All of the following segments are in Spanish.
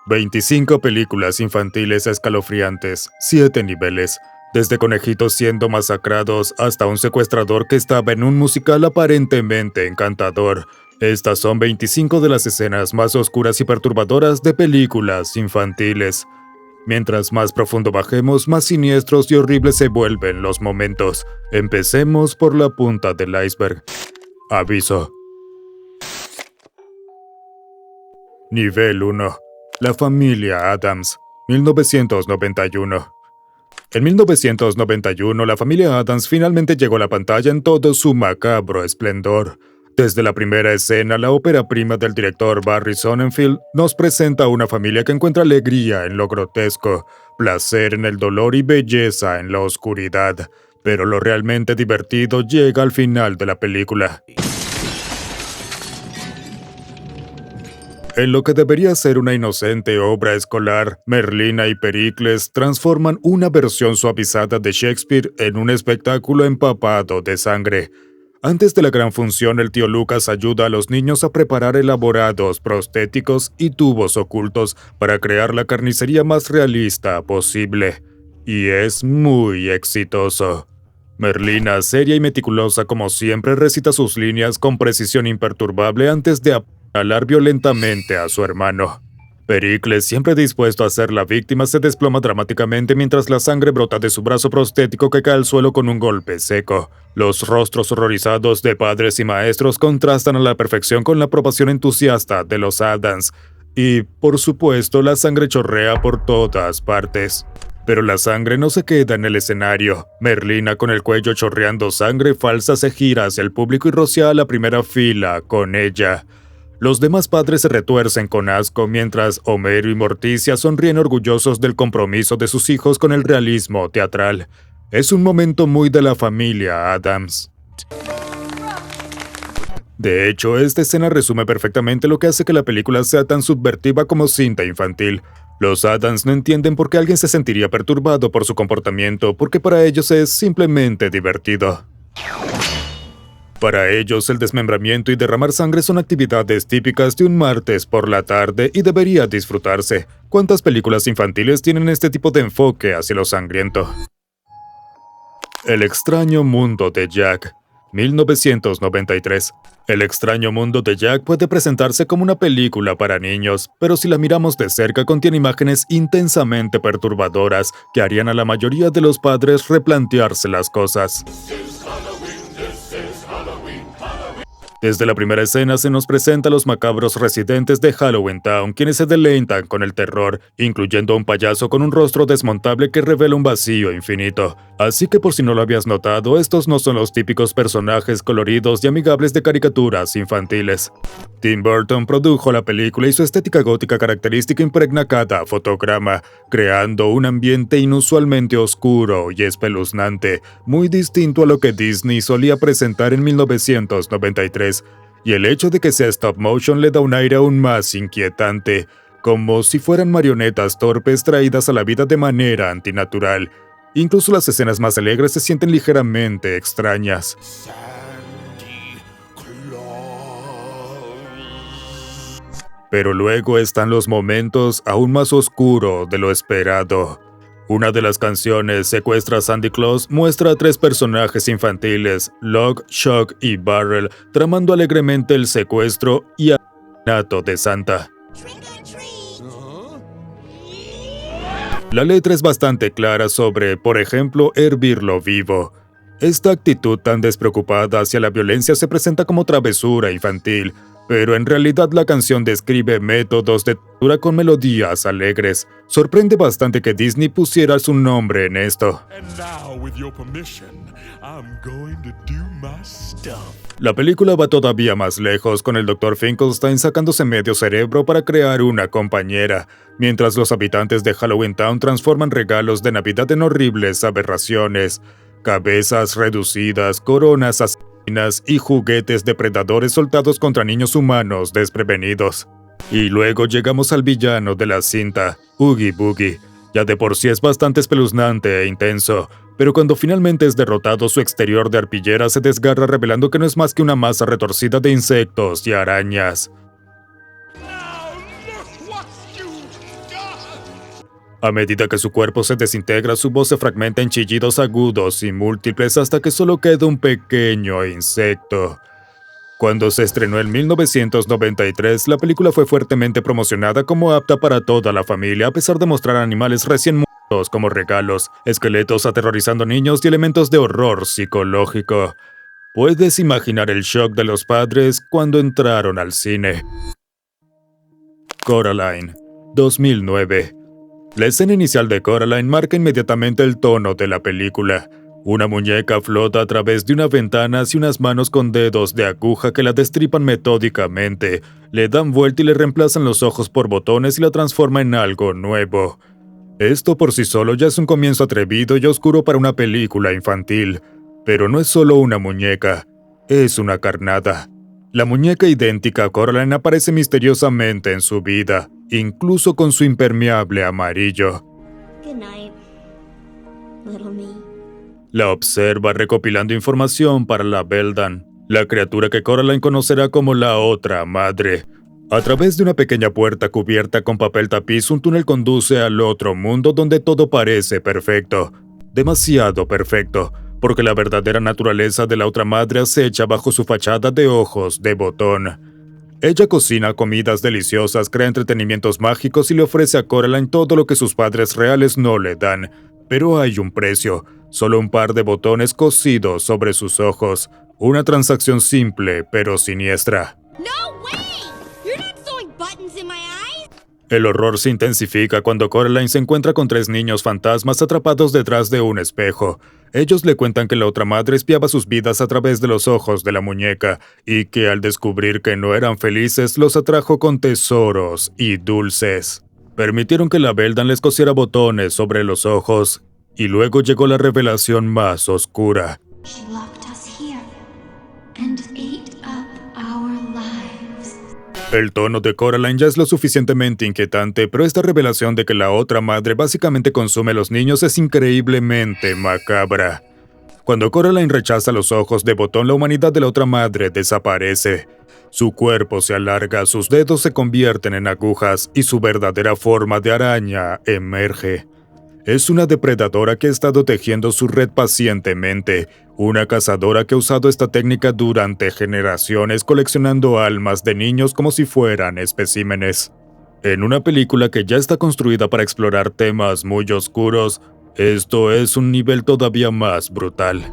25 películas infantiles escalofriantes, 7 niveles, desde conejitos siendo masacrados hasta un secuestrador que estaba en un musical aparentemente encantador. Estas son 25 de las escenas más oscuras y perturbadoras de películas infantiles. Mientras más profundo bajemos, más siniestros y horribles se vuelven los momentos. Empecemos por la punta del iceberg. Aviso. Nivel 1. La familia Addams, 1991. En 1991, la familia Addams finalmente llegó a la pantalla en todo su macabro esplendor. Desde la primera escena, la ópera prima del director Barry Sonnenfeld nos presenta a una familia que encuentra alegría en lo grotesco, placer en el dolor y belleza en la oscuridad. Pero lo realmente divertido llega al final de la película. En lo que debería ser una inocente obra escolar, Merlina y Pericles transforman una versión suavizada de Shakespeare en un espectáculo empapado de sangre. Antes de la gran función, el tío Lucas ayuda a los niños a preparar elaborados prostéticos y tubos ocultos para crear la carnicería más realista posible. Y es muy exitoso. Merlina, seria y meticulosa como siempre, recita sus líneas con precisión imperturbable antes de apuñalar violentamente a su hermano. Pericles, siempre dispuesto a ser la víctima, se desploma dramáticamente mientras la sangre brota de su brazo prostético que cae al suelo con un golpe seco. Los rostros horrorizados de padres y maestros contrastan a la perfección con la aprobación entusiasta de los Addams. Y, por supuesto, la sangre chorrea por todas partes. Pero la sangre no se queda en el escenario. Merlina, con el cuello chorreando sangre falsa, se gira hacia el público y rocea a la primera fila con ella. Los demás padres se retuercen con asco, mientras Homero y Morticia sonríen orgullosos del compromiso de sus hijos con el realismo teatral. Es un momento muy de la familia Addams. De hecho, esta escena resume perfectamente lo que hace que la película sea tan subversiva como cinta infantil. Los Addams no entienden por qué alguien se sentiría perturbado por su comportamiento, porque para ellos es simplemente divertido. Para ellos, el desmembramiento y derramar sangre son actividades típicas de un martes por la tarde y debería disfrutarse. ¿Cuántas películas infantiles tienen este tipo de enfoque hacia lo sangriento? El extraño mundo de Jack, 1993. El extraño mundo de Jack puede presentarse como una película para niños, pero si la miramos de cerca contiene imágenes intensamente perturbadoras que harían a la mayoría de los padres replantearse las cosas. Desde la primera escena se nos presenta a los macabros residentes de Halloween Town, quienes se deleitan con el terror, incluyendo a un payaso con un rostro desmontable que revela un vacío infinito. Así que por si no lo habías notado, estos no son los típicos personajes coloridos y amigables de caricaturas infantiles. Tim Burton produjo la película y su estética gótica característica impregna cada fotograma, creando un ambiente inusualmente oscuro y espeluznante, muy distinto a lo que Disney solía presentar en 1993. Y el hecho de que sea stop motion le da un aire aún más inquietante, como si fueran marionetas torpes traídas a la vida de manera antinatural. Incluso las escenas más alegres se sienten ligeramente extrañas. Pero luego están los momentos aún más oscuros de lo esperado. Una de las canciones, Secuestra a Sandy Claus, muestra a 3 personajes infantiles, Lock, Shock y Barrel, tramando alegremente el secuestro y asesinato de Santa. La letra es bastante clara sobre, por ejemplo, hervirlo vivo. Esta actitud tan despreocupada hacia la violencia se presenta como travesura infantil, pero en realidad la canción describe métodos de tortura con melodías alegres. Sorprende bastante que Disney pusiera su nombre en esto. La película va todavía más lejos, con el Dr. Finkelstein sacándose medio cerebro para crear una compañera, mientras los habitantes de Halloween Town transforman regalos de Navidad en horribles aberraciones. Cabezas reducidas, coronas asesinas y juguetes depredadores soltados contra niños humanos desprevenidos. Y luego llegamos al villano de la cinta, Oogie Boogie. Ya de por sí es bastante espeluznante e intenso, pero cuando finalmente es derrotado, su exterior de arpillera se desgarra revelando que no es más que una masa retorcida de insectos y arañas. A medida que su cuerpo se desintegra, su voz se fragmenta en chillidos agudos y múltiples hasta que solo queda un pequeño insecto. Cuando se estrenó en 1993, la película fue fuertemente promocionada como apta para toda la familia, a pesar de mostrar animales recién muertos como regalos, esqueletos aterrorizando niños y elementos de horror psicológico. Puedes imaginar el shock de los padres cuando entraron al cine. Coraline, 2009. La escena inicial de Coraline marca inmediatamente el tono de la película. Una muñeca flota a través de una ventana hacia unas manos con dedos de aguja que la destripan metódicamente, le dan vuelta y le reemplazan los ojos por botones y la transforma en algo nuevo. Esto por sí solo ya es un comienzo atrevido y oscuro para una película infantil. Pero no es solo una muñeca, es una carnada. La muñeca idéntica a Coraline aparece misteriosamente en su vida, incluso con su impermeable amarillo. Good night, little me. La observa recopilando información para la Beldan, la criatura que Coraline conocerá como la otra madre. A través de una pequeña puerta cubierta con papel tapiz, un túnel conduce al otro mundo donde todo parece perfecto. Demasiado perfecto, porque la verdadera naturaleza de la otra madre acecha bajo su fachada de ojos de botón. Ella cocina comidas deliciosas, crea entretenimientos mágicos y le ofrece a Coraline todo lo que sus padres reales no le dan. Pero hay un precio, solo un par de botones cosidos sobre sus ojos. Una transacción simple, pero siniestra. No way! You're not sewing buttons in my eyes! El horror se intensifica cuando Coraline se encuentra con 3 niños fantasmas atrapados detrás de un espejo. Ellos le cuentan que la otra madre espiaba sus vidas a través de los ojos de la muñeca, y que al descubrir que no eran felices, los atrajo con tesoros y dulces. Permitieron que la Beldan les cosiera botones sobre los ojos, y luego llegó la revelación más oscura. She locked us here and ate up our lives. El tono de Coraline ya es lo suficientemente inquietante, pero esta revelación de que la otra madre básicamente consume a los niños es increíblemente macabra. Cuando Coraline rechaza los ojos de botón, la humanidad de la otra madre desaparece. Su cuerpo se alarga, sus dedos se convierten en agujas y su verdadera forma de araña emerge. Es una depredadora que ha estado tejiendo su red pacientemente, una cazadora que ha usado esta técnica durante generaciones coleccionando almas de niños como si fueran especímenes. En una película que ya está construida para explorar temas muy oscuros, esto es un nivel todavía más brutal.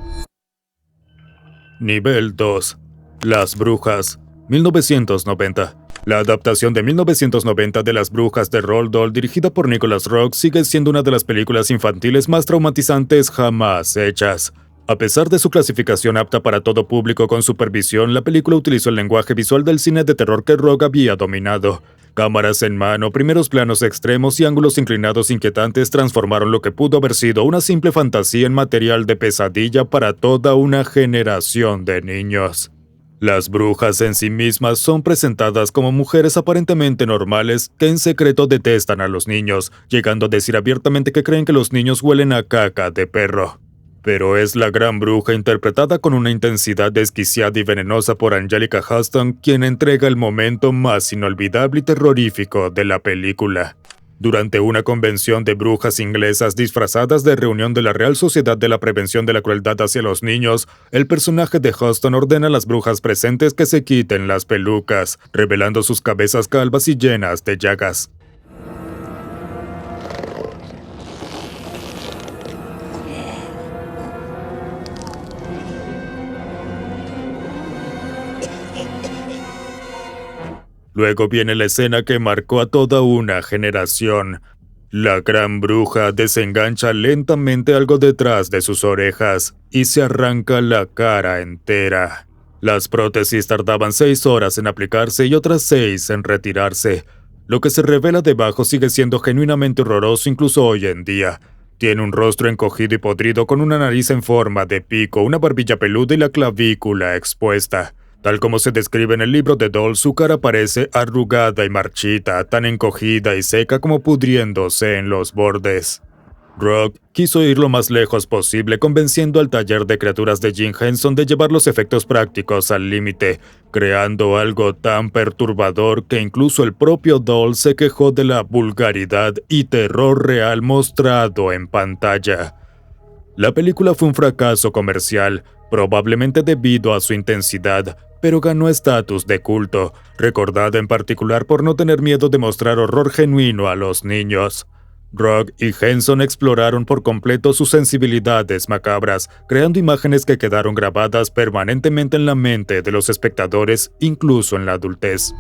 Nivel 2. Las Brujas, 1990. La adaptación de 1990 de Las Brujas de Roald Dahl, dirigida por Nicholas Roeg, sigue siendo una de las películas infantiles más traumatizantes jamás hechas. A pesar de su clasificación apta para todo público con supervisión, la película utilizó el lenguaje visual del cine de terror que Roeg había dominado. Cámaras en mano, primeros planos extremos y ángulos inclinados inquietantes transformaron lo que pudo haber sido una simple fantasía en material de pesadilla para toda una generación de niños. Las brujas en sí mismas son presentadas como mujeres aparentemente normales que en secreto detestan a los niños, llegando a decir abiertamente que creen que los niños huelen a caca de perro. Pero es la gran bruja interpretada con una intensidad desquiciada y venenosa por Angelica Huston quien entrega el momento más inolvidable y terrorífico de la película. Durante una convención de brujas inglesas disfrazadas de reunión de la Real Sociedad de la Prevención de la Crueldad hacia los Niños, el personaje de Huston ordena a las brujas presentes que se quiten las pelucas, revelando sus cabezas calvas y llenas de llagas. Luego viene la escena que marcó a toda una generación. La gran bruja desengancha lentamente algo detrás de sus orejas y se arranca la cara entera. Las prótesis tardaban 6 horas en aplicarse y otras 6 en retirarse. Lo que se revela debajo sigue siendo genuinamente horroroso incluso hoy en día. Tiene un rostro encogido y podrido con una nariz en forma de pico, una barbilla peluda y la clavícula expuesta. Tal como se describe en el libro de Dahl, su cara parece arrugada y marchita, tan encogida y seca como pudriéndose en los bordes. Rock quiso ir lo más lejos posible, convenciendo al taller de criaturas de Jim Henson de llevar los efectos prácticos al límite, creando algo tan perturbador que incluso el propio Dahl se quejó de la vulgaridad y terror real mostrado en pantalla. La película fue un fracaso comercial, probablemente debido a su intensidad, pero ganó estatus de culto, recordada en particular por no tener miedo de mostrar horror genuino a los niños. Rock y Henson exploraron por completo sus sensibilidades macabras, creando imágenes que quedaron grabadas permanentemente en la mente de los espectadores, incluso en la adultez.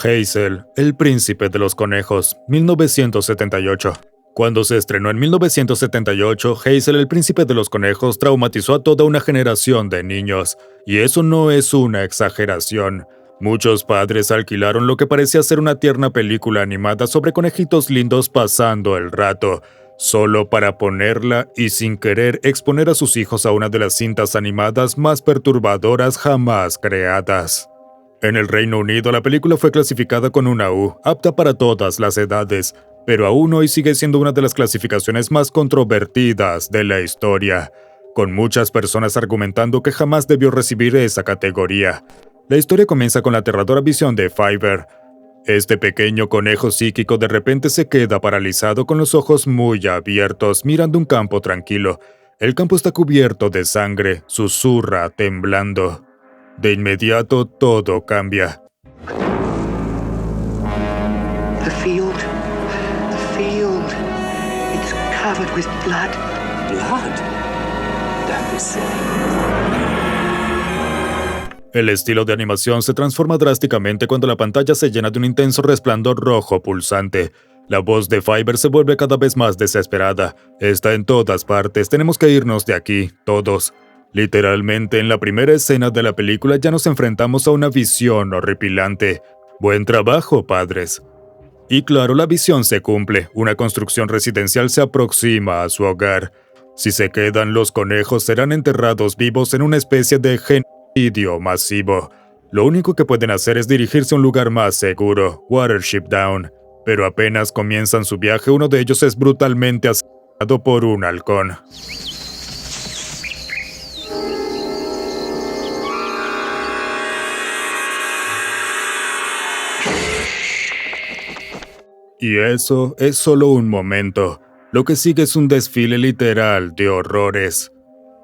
Hazel, el príncipe de los conejos, 1978. Cuando se estrenó en 1978, Hazel, el príncipe de los conejos, traumatizó a toda una generación de niños, y eso no es una exageración. Muchos padres alquilaron lo que parecía ser una tierna película animada sobre conejitos lindos pasando el rato, solo para ponerla y sin querer exponer a sus hijos a una de las cintas animadas más perturbadoras jamás creadas. En el Reino Unido, la película fue clasificada con una U, apta para todas las edades, pero aún hoy sigue siendo una de las clasificaciones más controvertidas de la historia, con muchas personas argumentando que jamás debió recibir esa categoría. La historia comienza con la aterradora visión de Fiver. Este pequeño conejo psíquico de repente se queda paralizado con los ojos muy abiertos, mirando un campo tranquilo. El campo está cubierto de sangre, susurra, temblando. De inmediato todo cambia. The field, it's covered with blood. Blood? Don't be silly. El estilo de animación se transforma drásticamente cuando la pantalla se llena de un intenso resplandor rojo pulsante. La voz de Fiver se vuelve cada vez más desesperada. Está en todas partes, tenemos que irnos de aquí, todos. Literalmente, en la primera escena de la película ya nos enfrentamos a una visión horripilante. Buen trabajo, padres. Y claro, la visión se cumple. Una construcción residencial se aproxima a su hogar. Si se quedan, los conejos serán enterrados vivos en una especie de genocidio masivo. Lo único que pueden hacer es dirigirse a un lugar más seguro, Watership Down. Pero apenas comienzan su viaje, uno de ellos es brutalmente asesinado por un halcón. Y eso es solo un momento. Lo que sigue es un desfile literal de horrores.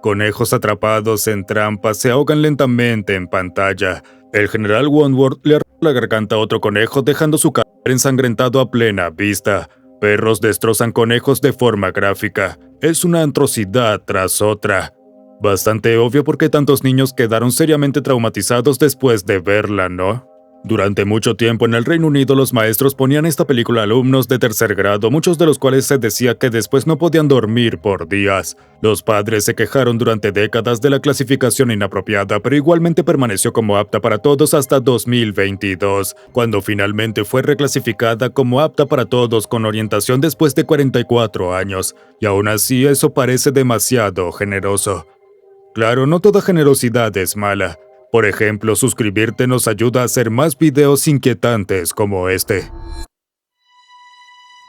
Conejos atrapados en trampas se ahogan lentamente en pantalla. El general Wentworth le arranca la garganta a otro conejo, dejando su cadáver ensangrentado a plena vista. Perros destrozan conejos de forma gráfica. Es una atrocidad tras otra. Bastante obvio porque tantos niños quedaron seriamente traumatizados después de verla, ¿no? Durante mucho tiempo en el Reino Unido los maestros ponían esta película a alumnos de tercer grado, muchos de los cuales se decía que después no podían dormir por días. Los padres se quejaron durante décadas de la clasificación inapropiada, pero igualmente permaneció como apta para todos hasta 2022, cuando finalmente fue reclasificada como apta para todos con orientación después de 44 años, y aún así eso parece demasiado generoso. Claro, no toda generosidad es mala. Por ejemplo, suscribirte nos ayuda a hacer más videos inquietantes como este.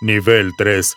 Nivel 3.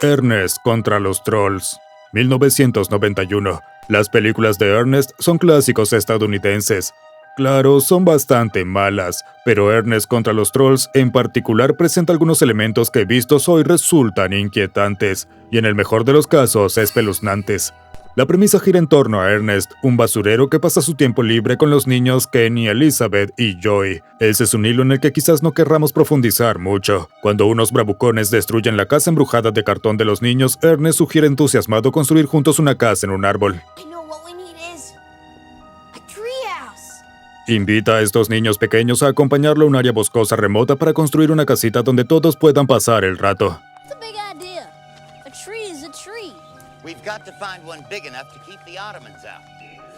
Ernest contra los Trolls, 1991. Las películas de Ernest son clásicos estadounidenses. Claro, son bastante malas, pero Ernest contra los Trolls en particular presenta algunos elementos que vistos hoy resultan inquietantes, y en el mejor de los casos espeluznantes. La premisa gira en torno a Ernest, un basurero que pasa su tiempo libre con los niños Kenny, Elizabeth y Joy. Ese es un hilo en el que quizás no querramos profundizar mucho. Cuando unos bravucones destruyen la casa embrujada de cartón de los niños, Ernest sugiere entusiasmado construir juntos una casa en un árbol. Invita a estos niños pequeños a acompañarlo a un área boscosa remota para construir una casita donde todos puedan pasar el rato. We've got to find one big enough to keep the Ottomans out.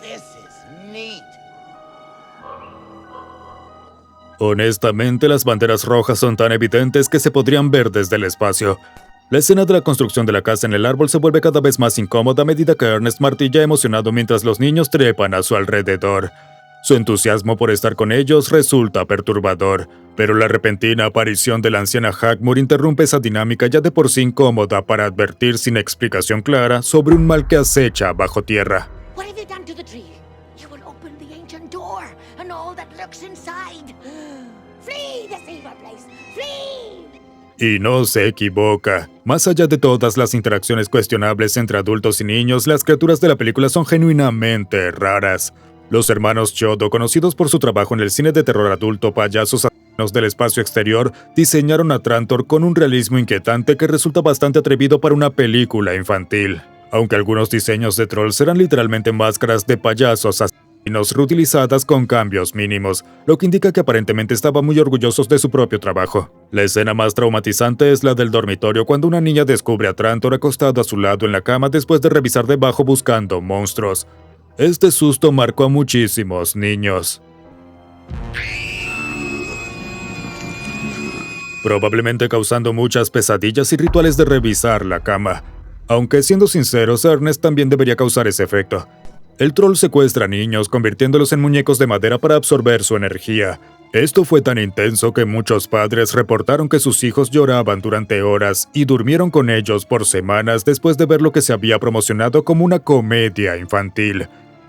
This is neat. Honestamente, las banderas rojas son tan evidentes que se podrían ver desde el espacio. La escena de la construcción de la casa en el árbol se vuelve cada vez más incómoda a medida que Ernest martilla emocionado mientras los niños trepan a su alrededor. Su entusiasmo por estar con ellos resulta perturbador, pero la repentina aparición de la anciana Hackmore interrumpe esa dinámica ya de por sí incómoda para advertir sin explicación clara sobre un mal que acecha bajo tierra. What have you done to the tree? You will open the ancient door, and all that lurks inside. Flee this evil place! Flee! Y no se equivoca. Más allá de todas las interacciones cuestionables entre adultos y niños, las criaturas de la película son genuinamente raras. Los hermanos Chodo, conocidos por su trabajo en el cine de terror adulto Payasos asesinos del espacio exterior, diseñaron a Trantor con un realismo inquietante que resulta bastante atrevido para una película infantil. Aunque algunos diseños de trolls eran literalmente máscaras de payasos asesinos reutilizadas con cambios mínimos, lo que indica que aparentemente estaban muy orgullosos de su propio trabajo. La escena más traumatizante es la del dormitorio cuando una niña descubre a Trantor acostado a su lado en la cama después de revisar debajo buscando monstruos. Este susto marcó a muchísimos niños. Probablemente causando muchas pesadillas y rituales de revisar la cama. Aunque siendo sinceros, Ernest también debería causar ese efecto. El troll secuestra a niños, convirtiéndolos en muñecos de madera para absorber su energía. Esto fue tan intenso que muchos padres reportaron que sus hijos lloraban durante horas y durmieron con ellos por semanas después de ver lo que se había promocionado como una comedia infantil.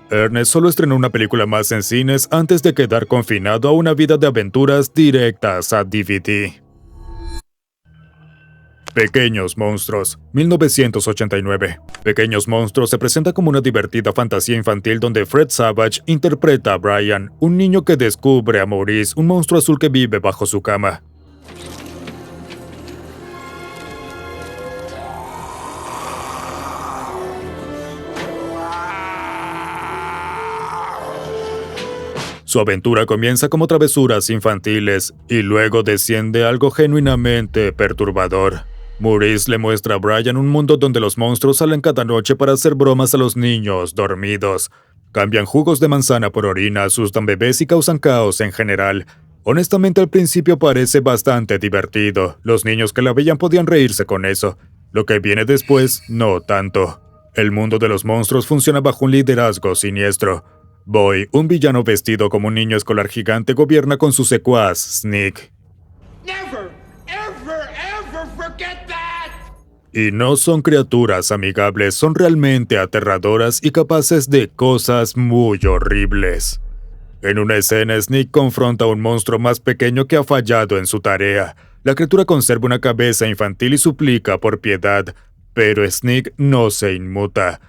Ernest solo estrenó una película más en cines antes de quedar confinado a una vida de aventuras directas a DVD. Pequeños monstruos, 1989. Pequeños monstruos se presenta como una divertida fantasía infantil donde Fred Savage interpreta a Brian, un niño que descubre a Maurice, un monstruo azul que vive bajo su cama. Su aventura comienza como travesuras infantiles y luego desciende a algo genuinamente perturbador. Maurice le muestra a Brian un mundo donde los monstruos salen cada noche para hacer bromas a los niños dormidos. Cambian jugos de manzana por orina, asustan bebés y causan caos en general. Honestamente, al principio parece bastante divertido. Los niños que la veían podían reírse con eso. Lo que viene después, no tanto. El mundo de los monstruos funciona bajo un liderazgo siniestro. Boy, un villano vestido como un niño escolar gigante, gobierna con su secuaz, Sneak. Never, ever, ever forget that! Y no son criaturas amigables, son realmente aterradoras y capaces de cosas muy horribles. En una escena, Sneak confronta a un monstruo más pequeño que ha fallado en su tarea. La criatura conserva una cabeza infantil y suplica por piedad, pero Sneak no se inmuta.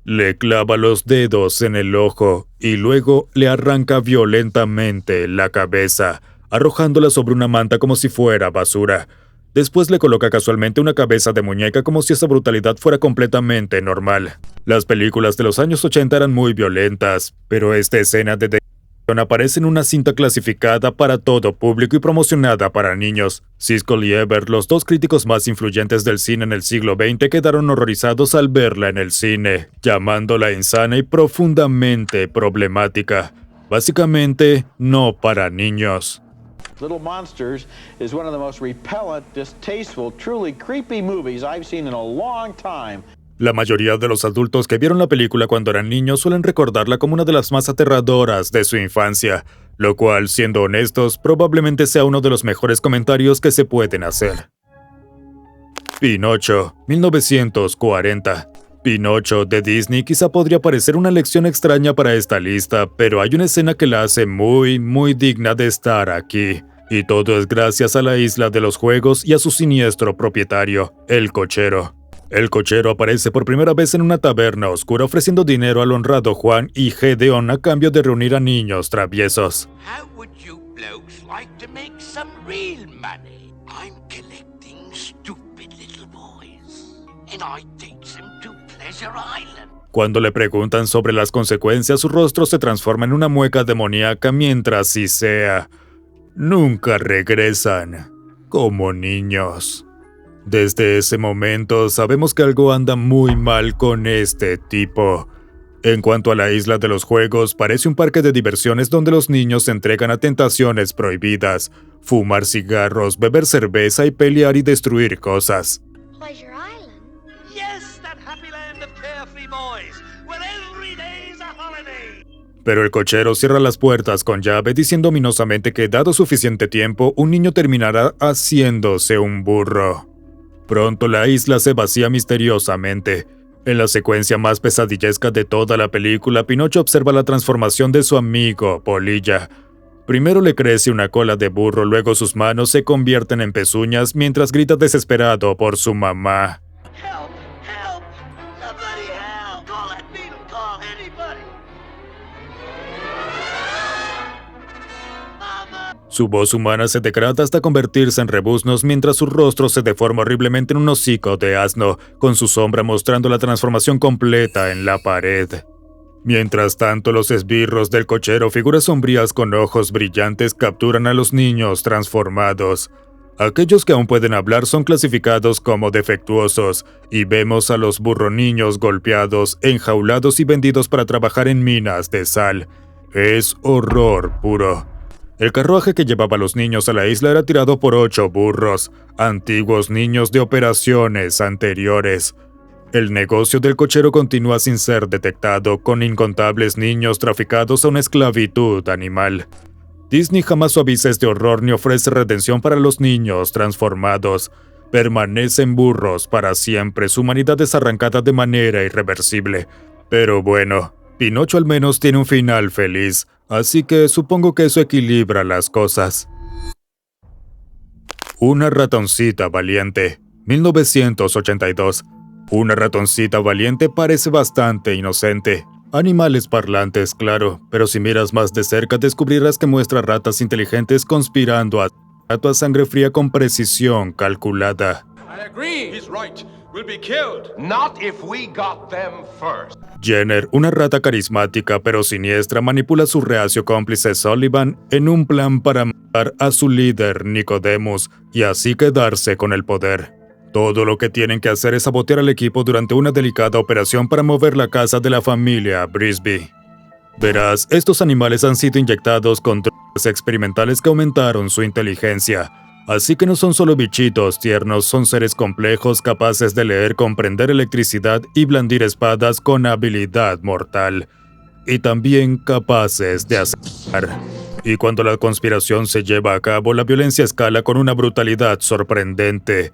Le clava los dedos en el ojo y luego le arranca violentamente la cabeza, arrojándola sobre una manta como si fuera basura. Después le coloca casualmente una cabeza de muñeca como si esa brutalidad fuera completamente normal. Las películas de los años 80 eran muy violentas, pero esta escena de aparece en una cinta clasificada para todo público y promocionada para niños. Siskel y Ebert, los dos críticos más influyentes del cine en el siglo XX, quedaron horrorizados al verla en el cine, llamándola insana y profundamente problemática. Básicamente, no para niños. Little Monsters is one of the most repellent, distasteful, truly creepy movies I've seen in a long time. La mayoría de los adultos que vieron la película cuando eran niños suelen recordarla como una de las más aterradoras de su infancia, lo cual, siendo honestos, probablemente sea uno de los mejores comentarios que se pueden hacer. Pinocho, 1940. Pinocho de Disney quizá podría parecer una lección extraña para esta lista, pero hay una escena que la hace muy digna de estar aquí. Y todo es gracias a la isla de los juegos y a su siniestro propietario, el cochero. El cochero aparece por primera vez en una taberna oscura ofreciendo dinero al honrado Juan y Gedeón a cambio de reunir a niños traviesos. How would you blokes like to make some real money? I'm collecting stupid little boys, and I takes them to Pleasure Island. Cuando le preguntan sobre las consecuencias, su rostro se transforma en una mueca demoníaca mientras sisea. Nunca regresan, como niños. Desde ese momento sabemos que algo anda muy mal con este tipo. En cuanto a la isla de los juegos, parece un parque de diversiones donde los niños se entregan a tentaciones prohibidas, fumar cigarros, beber cerveza y pelear y destruir cosas. Pleasure Island? Yes, that happy land of carefree boys, where every day's a holiday. Pero el cochero cierra las puertas con llave diciendo ominosamente que dado suficiente tiempo, un niño terminará haciéndose un burro. Pronto la isla se vacía misteriosamente. En la secuencia más pesadillesca de toda la película, Pinocho observa la transformación de su amigo, Polilla. Primero le crece una cola de burro, luego sus manos se convierten en pezuñas mientras grita desesperado por su mamá. Help! Help! Somebody help! Call that needle! Call anybody! Mama! Su voz humana se degrada hasta convertirse en rebuznos mientras su rostro se deforma horriblemente en un hocico de asno, con su sombra mostrando la transformación completa en la pared. Mientras tanto, los esbirros del cochero, figuras sombrías con ojos brillantes, capturan a los niños transformados. Aquellos que aún pueden hablar son clasificados como defectuosos, y vemos a los burroniños golpeados, enjaulados y vendidos para trabajar en minas de sal. Es horror puro. El carruaje que llevaba a los niños a la isla era tirado por 8 burros, antiguos niños de operaciones anteriores. El negocio del cochero continúa sin ser detectado, con incontables niños traficados a una esclavitud animal. Disney jamás suaviza este horror ni ofrece redención para los niños transformados. Permanecen burros para siempre, su humanidad es arrancada de manera irreversible. Pero bueno, Pinocho al menos tiene un final feliz, así que supongo que eso equilibra las cosas. Una ratoncita valiente, 1982. Una ratoncita valiente parece bastante inocente. Animales parlantes, claro, pero si miras más de cerca descubrirás que muestra ratas inteligentes conspirando a sangre fría con precisión calculada. I agree. He's right. We'll be killed. Not if we got them first. Jenner, una rata carismática pero siniestra, manipula a su reacio cómplice Sullivan en un plan para matar a su líder Nicodemus y así quedarse con el poder. Todo lo que tienen que hacer es sabotear al equipo durante una delicada operación para mover la casa de la familia Brisby. Verás, estos animales han sido inyectados con drogas experimentales que aumentaron su inteligencia. Así que no son solo bichitos tiernos, son seres complejos capaces de leer, comprender electricidad y blandir espadas con habilidad mortal. Y también capaces de asesinar. Y cuando la conspiración se lleva a cabo, la violencia escala con una brutalidad sorprendente.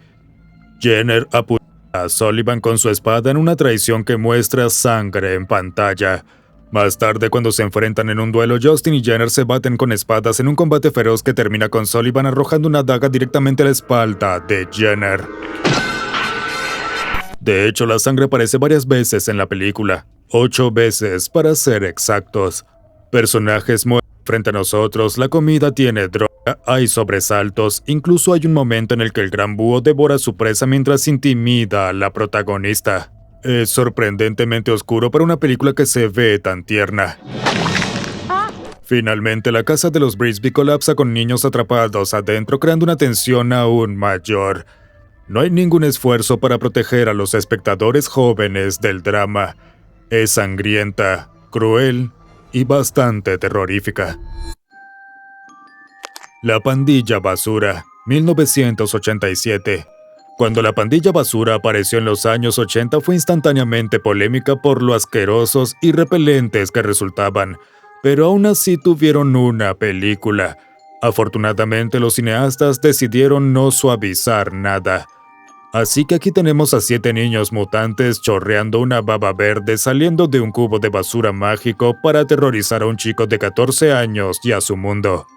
Jenner apuñala a Sullivan con su espada en una traición que muestra sangre en pantalla. Más tarde, cuando se enfrentan en un duelo, Justin y Jenner se baten con espadas en un combate feroz que termina con Sullivan arrojando una daga directamente a la espalda de Jenner. De hecho, la sangre aparece varias veces en la película, 8 veces para ser exactos. Personajes mueren frente a nosotros, la comida tiene droga, hay sobresaltos, incluso hay un momento en el que el gran búho devora a su presa mientras intimida a la protagonista. Es sorprendentemente oscuro para una película que se ve tan tierna. Finalmente, la casa de los Brisby colapsa con niños atrapados adentro, creando una tensión aún mayor. No hay ningún esfuerzo para proteger a los espectadores jóvenes del drama. Es sangrienta, cruel y bastante terrorífica. La pandilla basura, 1987. Cuando la pandilla basura apareció en los años 80 fue instantáneamente polémica por lo asquerosos y repelentes que resultaban, pero aún así tuvieron una película. Afortunadamente los cineastas decidieron no suavizar nada. Así que aquí tenemos a 7 niños mutantes chorreando una baba verde saliendo de un cubo de basura mágico para aterrorizar a un chico de 14 años y a su mundo.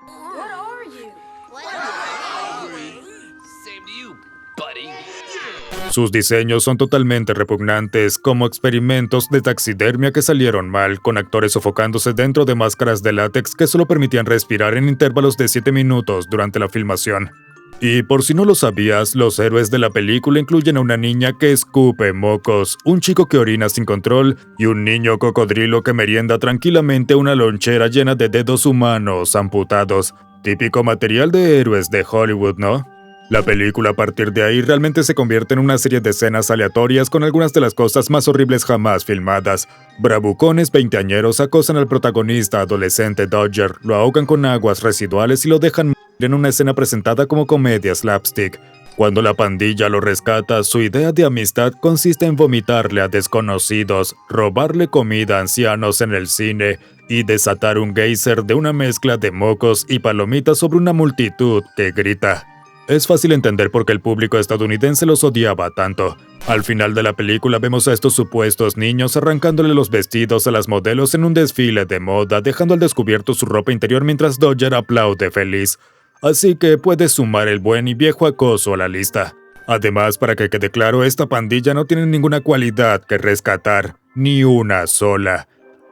Sus diseños son totalmente repugnantes, como experimentos de taxidermia que salieron mal, con actores sofocándose dentro de máscaras de látex que solo permitían respirar en intervalos de 7 minutos durante la filmación. Y por si no lo sabías, los héroes de la película incluyen a una niña que escupe mocos, un chico que orina sin control y un niño cocodrilo que merienda tranquilamente una lonchera llena de dedos humanos amputados. Típico material de héroes de Hollywood, ¿no? La película a partir de ahí realmente se convierte en una serie de escenas aleatorias con algunas de las cosas más horribles jamás filmadas. Bravucones veinteañeros acosan al protagonista adolescente Dodger, lo ahogan con aguas residuales y lo dejan en una escena presentada como comedia slapstick. Cuando la pandilla lo rescata, su idea de amistad consiste en vomitarle a desconocidos, robarle comida a ancianos en el cine y desatar un geyser de una mezcla de mocos y palomitas sobre una multitud que grita. Es fácil entender por qué el público estadounidense los odiaba tanto. Al final de la película vemos a estos supuestos niños arrancándole los vestidos a las modelos en un desfile de moda, dejando al descubierto su ropa interior mientras Dodger aplaude feliz. Así que puedes sumar el buen y viejo acoso a la lista. Además, para que quede claro, esta pandilla no tiene ninguna cualidad que rescatar, ni una sola.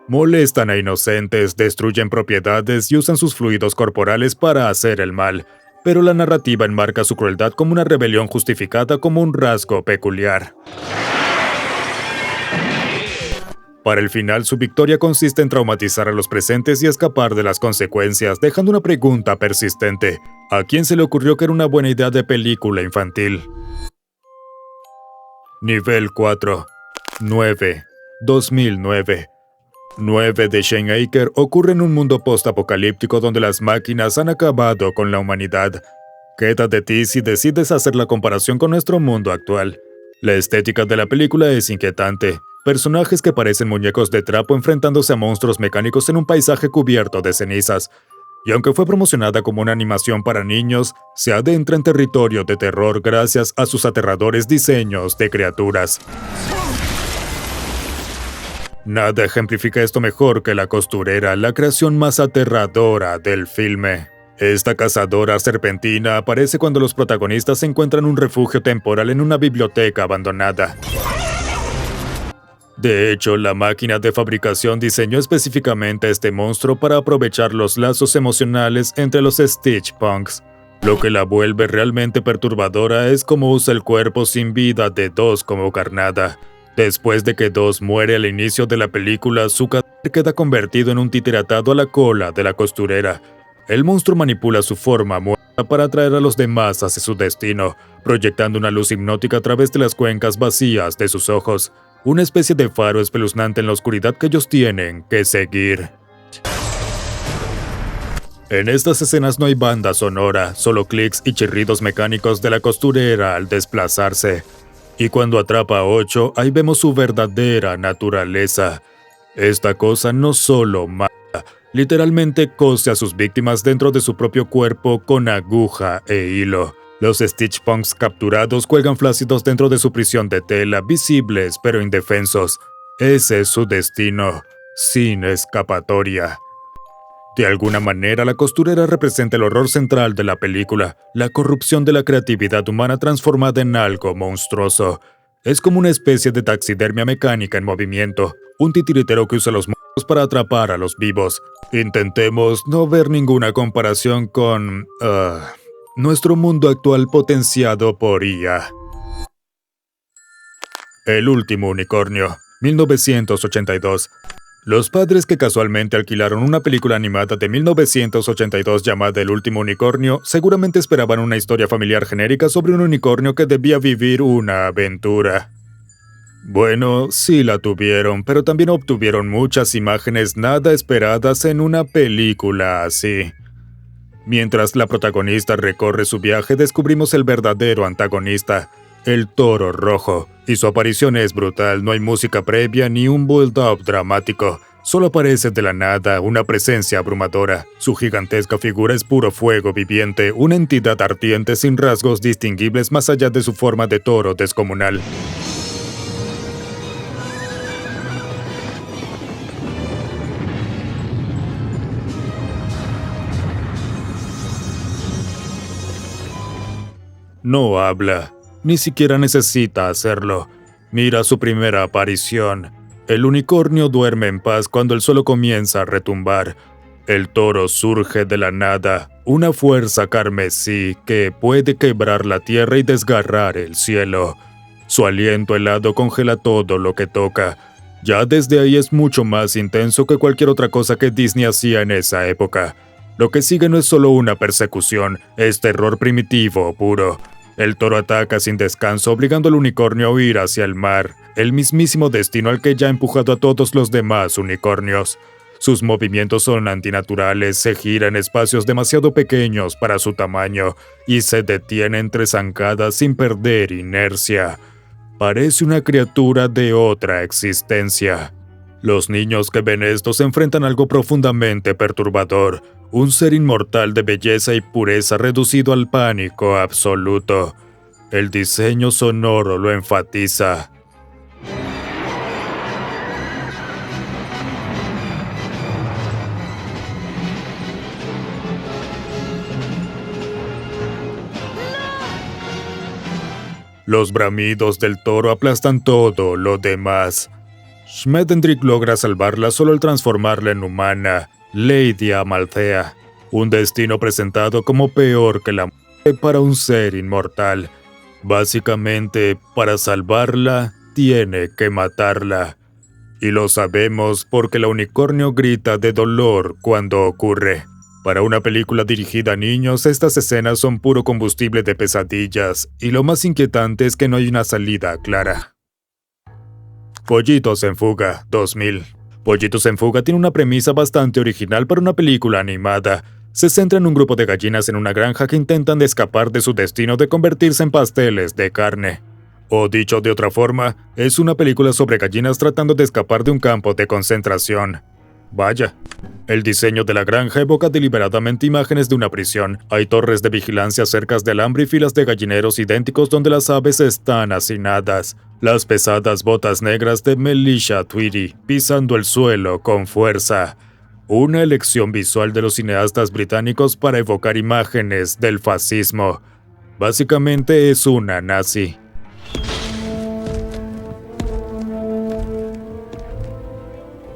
Molestan a inocentes, destruyen propiedades y usan sus fluidos corporales para hacer el mal. Pero la narrativa enmarca su crueldad como una rebelión justificada como un rasgo peculiar. Para el final, su victoria consiste en traumatizar a los presentes y escapar de las consecuencias, dejando una pregunta persistente. ¿A quién se le ocurrió que era una buena idea de película infantil? Nivel 4. 9. 2009. 9 de Shane Aker ocurre en un mundo post-apocalíptico donde las máquinas han acabado con la humanidad. Queda de ti si decides hacer la comparación con nuestro mundo actual. La estética de la película es inquietante. Personajes que parecen muñecos de trapo enfrentándose a monstruos mecánicos en un paisaje cubierto de cenizas. Y aunque fue promocionada como una animación para niños, se adentra en territorio de terror gracias a sus aterradores diseños de criaturas. Nada ejemplifica esto mejor que La Costurera, la creación más aterradora del filme. Esta cazadora serpentina aparece cuando los protagonistas encuentran un refugio temporal en una biblioteca abandonada. De hecho, la máquina de fabricación diseñó específicamente a este monstruo para aprovechar los lazos emocionales entre los Stitch Punks. Lo que la vuelve realmente perturbadora es cómo usa el cuerpo sin vida de Dos como carnada. Después de que Dos muere al inicio de la película, su cadáver queda convertido en un títere atado a la cola de la costurera. El monstruo manipula su forma muerta para atraer a los demás hacia su destino, proyectando una luz hipnótica a través de las cuencas vacías de sus ojos. Una especie de faro espeluznante en la oscuridad que ellos tienen que seguir. En estas escenas no hay banda sonora, solo clics y chirridos mecánicos de la costurera al desplazarse. Y cuando atrapa a 8, ahí vemos su verdadera naturaleza. Esta cosa no solo mata, literalmente cose a sus víctimas dentro de su propio cuerpo con aguja e hilo. Los Stitch Punks capturados cuelgan flácidos dentro de su prisión de tela, visibles pero indefensos. Ese es su destino, sin escapatoria. De alguna manera, la costurera representa el horror central de la película, la corrupción de la creatividad humana transformada en algo monstruoso. Es como una especie de taxidermia mecánica en movimiento, un titiritero que usa los muertos para atrapar a los vivos. Intentemos no ver ninguna comparación con nuestro mundo actual potenciado por IA. El último unicornio, 1982. Los padres que casualmente alquilaron una película animada de 1982 llamada El último unicornio seguramente esperaban una historia familiar genérica sobre un unicornio que debía vivir una aventura. Bueno, sí la tuvieron, pero también obtuvieron muchas imágenes nada esperadas en una película así. Mientras la protagonista recorre su viaje, descubrimos el verdadero antagonista, el Toro Rojo, y su aparición es brutal. No hay música previa ni un build-up dramático. Solo aparece de la nada una presencia abrumadora. Su gigantesca figura es puro fuego viviente, una entidad ardiente sin rasgos distinguibles más allá de su forma de toro descomunal. No habla, ni siquiera necesita hacerlo. Mira su primera aparición. El unicornio duerme en paz cuando el suelo comienza a retumbar. El toro surge de la nada, una fuerza carmesí que puede quebrar la tierra y desgarrar el cielo. Su aliento helado congela todo lo que toca. Ya desde ahí es mucho más intenso que cualquier otra cosa que Disney hacía en esa época. Lo que sigue no es solo una persecución, es terror primitivo puro. El toro ataca sin descanso, obligando al unicornio a huir hacia el mar, el mismísimo destino al que ya ha empujado a todos los demás unicornios. Sus movimientos son antinaturales, se gira en espacios demasiado pequeños para su tamaño y se detiene entre zancadas sin perder inercia. Parece una criatura de otra existencia. Los niños que ven esto se enfrentan a algo profundamente perturbador, un ser inmortal de belleza y pureza reducido al pánico absoluto. El diseño sonoro lo enfatiza. Los bramidos del toro aplastan todo lo demás. Schmedendrick logra salvarla solo al transformarla en humana, Lady Amalthea, un destino presentado como peor que la muerte para un ser inmortal. Básicamente, para salvarla, tiene que matarla. Y lo sabemos porque la unicornio grita de dolor cuando ocurre. Para una película dirigida a niños, estas escenas son puro combustible de pesadillas, y lo más inquietante es que no hay una salida clara. Pollitos en Fuga, 2000. Pollitos en Fuga tiene una premisa bastante original para una película animada. Se centra en un grupo de gallinas en una granja que intentan escapar de su destino de convertirse en pasteles de carne. O dicho de otra forma, es una película sobre gallinas tratando de escapar de un campo de concentración. Vaya. El diseño de la granja evoca deliberadamente imágenes de una prisión. Hay torres de vigilancia cercas de alambre y filas de gallineros idénticos donde las aves están hacinadas. Las pesadas botas negras de Melisha Tweedy pisando el suelo con fuerza. Una elección visual de los cineastas británicos para evocar imágenes del fascismo. Básicamente es una nazi.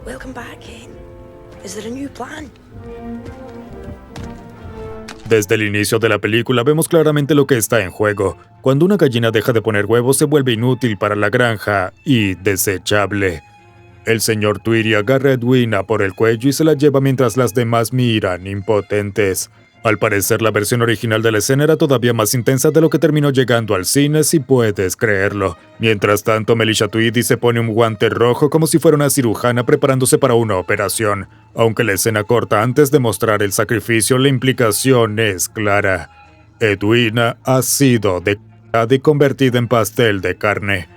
Welcome back, Kane. Is there a new plan? Desde el inicio de la película vemos claramente lo que está en juego. Cuando una gallina deja de poner huevos se vuelve inútil para la granja y desechable. El señor Tweedy agarra a Edwina por el cuello y se la lleva mientras las demás miran impotentes. Al parecer la versión original de la escena era todavía más intensa de lo que terminó llegando al cine, si puedes creerlo. Mientras tanto, Melisha Tweedy se pone un guante rojo como si fuera una cirujana preparándose para una operación. Aunque la escena corta antes de mostrar el sacrificio, la implicación es clara. Edwina ha sido decapitada y convertida en pastel de carne.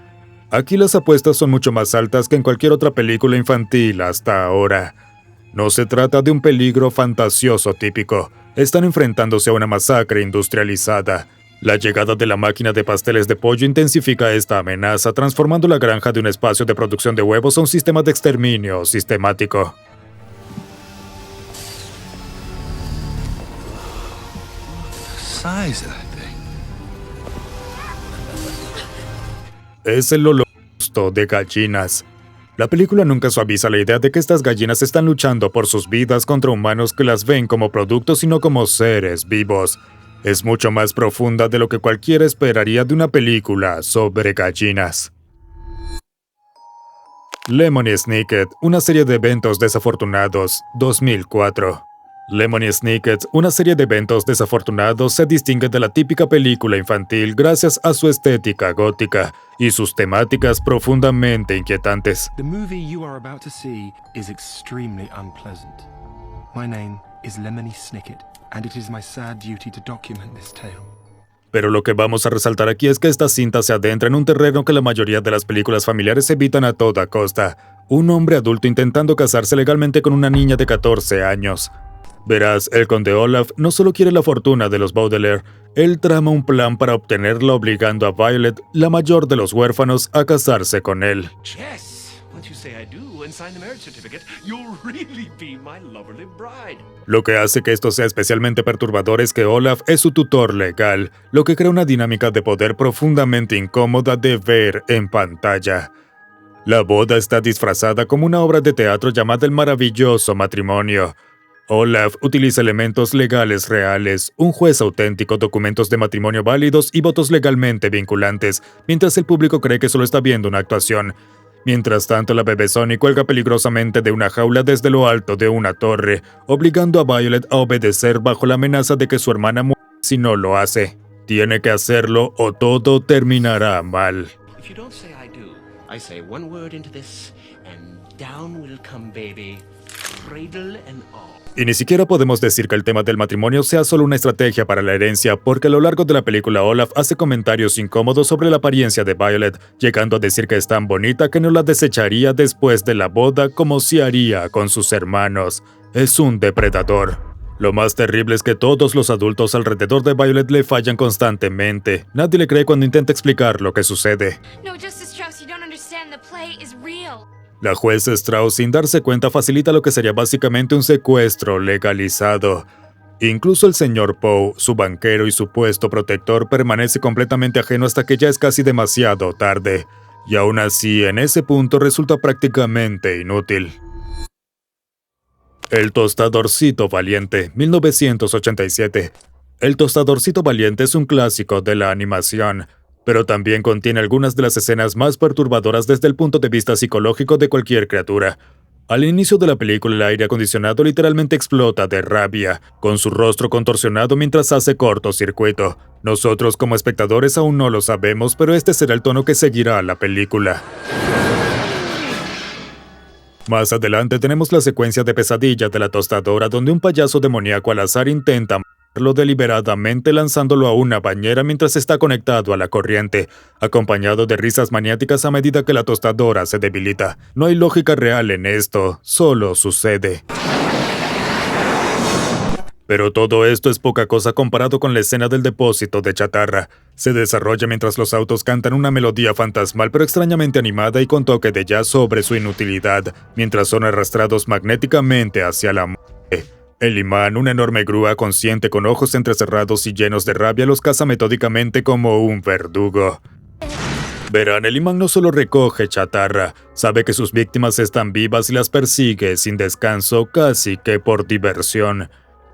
Aquí las apuestas son mucho más altas que en cualquier otra película infantil hasta ahora. No se trata de un peligro fantasioso típico. Están enfrentándose a una masacre industrializada. La llegada de la máquina de pasteles de pollo intensifica esta amenaza, transformando la granja de un espacio de producción de huevos a un sistema de exterminio sistemático. Es el holocausto de gallinas. La película nunca suaviza la idea de que estas gallinas están luchando por sus vidas contra humanos que las ven como productos y no como seres vivos. Es mucho más profunda de lo que cualquiera esperaría de una película sobre gallinas. Lemony Snicket, una serie de eventos desafortunados, 2004. Lemony Snicket, una serie de eventos desafortunados, se distingue de la típica película infantil gracias a su estética gótica y sus temáticas profundamente inquietantes. The movie you are about to see is extremely unpleasant. My name is Lemony Snicket, and it is my sad duty to document this tale. Pero lo que vamos a resaltar aquí es que esta cinta se adentra en un terreno que la mayoría de las películas familiares evitan a toda costa. Un hombre adulto intentando casarse legalmente con una niña de 14 años. Verás, el conde Olaf no solo quiere la fortuna de los Baudelaire, él trama un plan para obtenerla obligando a Violet, la mayor de los huérfanos, a casarse con él. Yes, once you say I do and sign the marriage certificate, you'll really be my loverly bride. Lo que hace que esto sea especialmente perturbador es que Olaf es su tutor legal, lo que crea una dinámica de poder profundamente incómoda de ver en pantalla. La boda está disfrazada como una obra de teatro llamada El Maravilloso Matrimonio. Olaf utiliza elementos legales reales, un juez auténtico, documentos de matrimonio válidos y votos legalmente vinculantes, mientras el público cree que solo está viendo una actuación. Mientras tanto, la bebé Sonny cuelga peligrosamente de una jaula desde lo alto de una torre, obligando a Violet a obedecer bajo la amenaza de que su hermana muera si no lo hace. Tiene que hacerlo o todo terminará mal. If you don't say I do, I say one word into this, and down will come baby cradle and all. Y ni siquiera podemos decir que el tema del matrimonio sea solo una estrategia para la herencia, porque a lo largo de la película Olaf hace comentarios incómodos sobre la apariencia de Violet, llegando a decir que es tan bonita que no la desecharía después de la boda como si haría con sus hermanos. Es un depredador. Lo más terrible es que todos los adultos alrededor de Violet le fallan constantemente. Nadie le cree cuando intenta explicar lo que sucede. No, Justice Strauss, you don't understand. The play is real. La jueza Strauss, sin darse cuenta, facilita lo que sería básicamente un secuestro legalizado. Incluso el señor Poe, su banquero y supuesto protector, permanece completamente ajeno hasta que ya es casi demasiado tarde. Y aún así, en ese punto resulta prácticamente inútil. El tostadorcito valiente, 1987. El tostadorcito valiente es un clásico de la animación, pero también contiene algunas de las escenas más perturbadoras desde el punto de vista psicológico de cualquier criatura. Al inicio de la película, el aire acondicionado literalmente explota de rabia, con su rostro contorsionado mientras hace cortocircuito. Nosotros como espectadores aún no lo sabemos, pero este será el tono que seguirá la película. Más adelante tenemos la secuencia de pesadilla de la tostadora, donde un payaso demoníaco al azar intenta matarlo deliberadamente lanzándolo a una bañera mientras está conectado a la corriente, acompañado de risas maniáticas a medida que la tostadora se debilita. No hay lógica real en esto, solo sucede. Pero todo esto es poca cosa comparado con la escena del depósito de chatarra. Se desarrolla mientras los autos cantan una melodía fantasmal pero extrañamente animada y con toque de jazz sobre su inutilidad, mientras son arrastrados magnéticamente hacia la muerte. El imán, una enorme grúa consciente con ojos entrecerrados y llenos de rabia, los caza metódicamente como un verdugo. Verán, el imán no solo recoge chatarra, sabe que sus víctimas están vivas y las persigue sin descanso, casi que por diversión.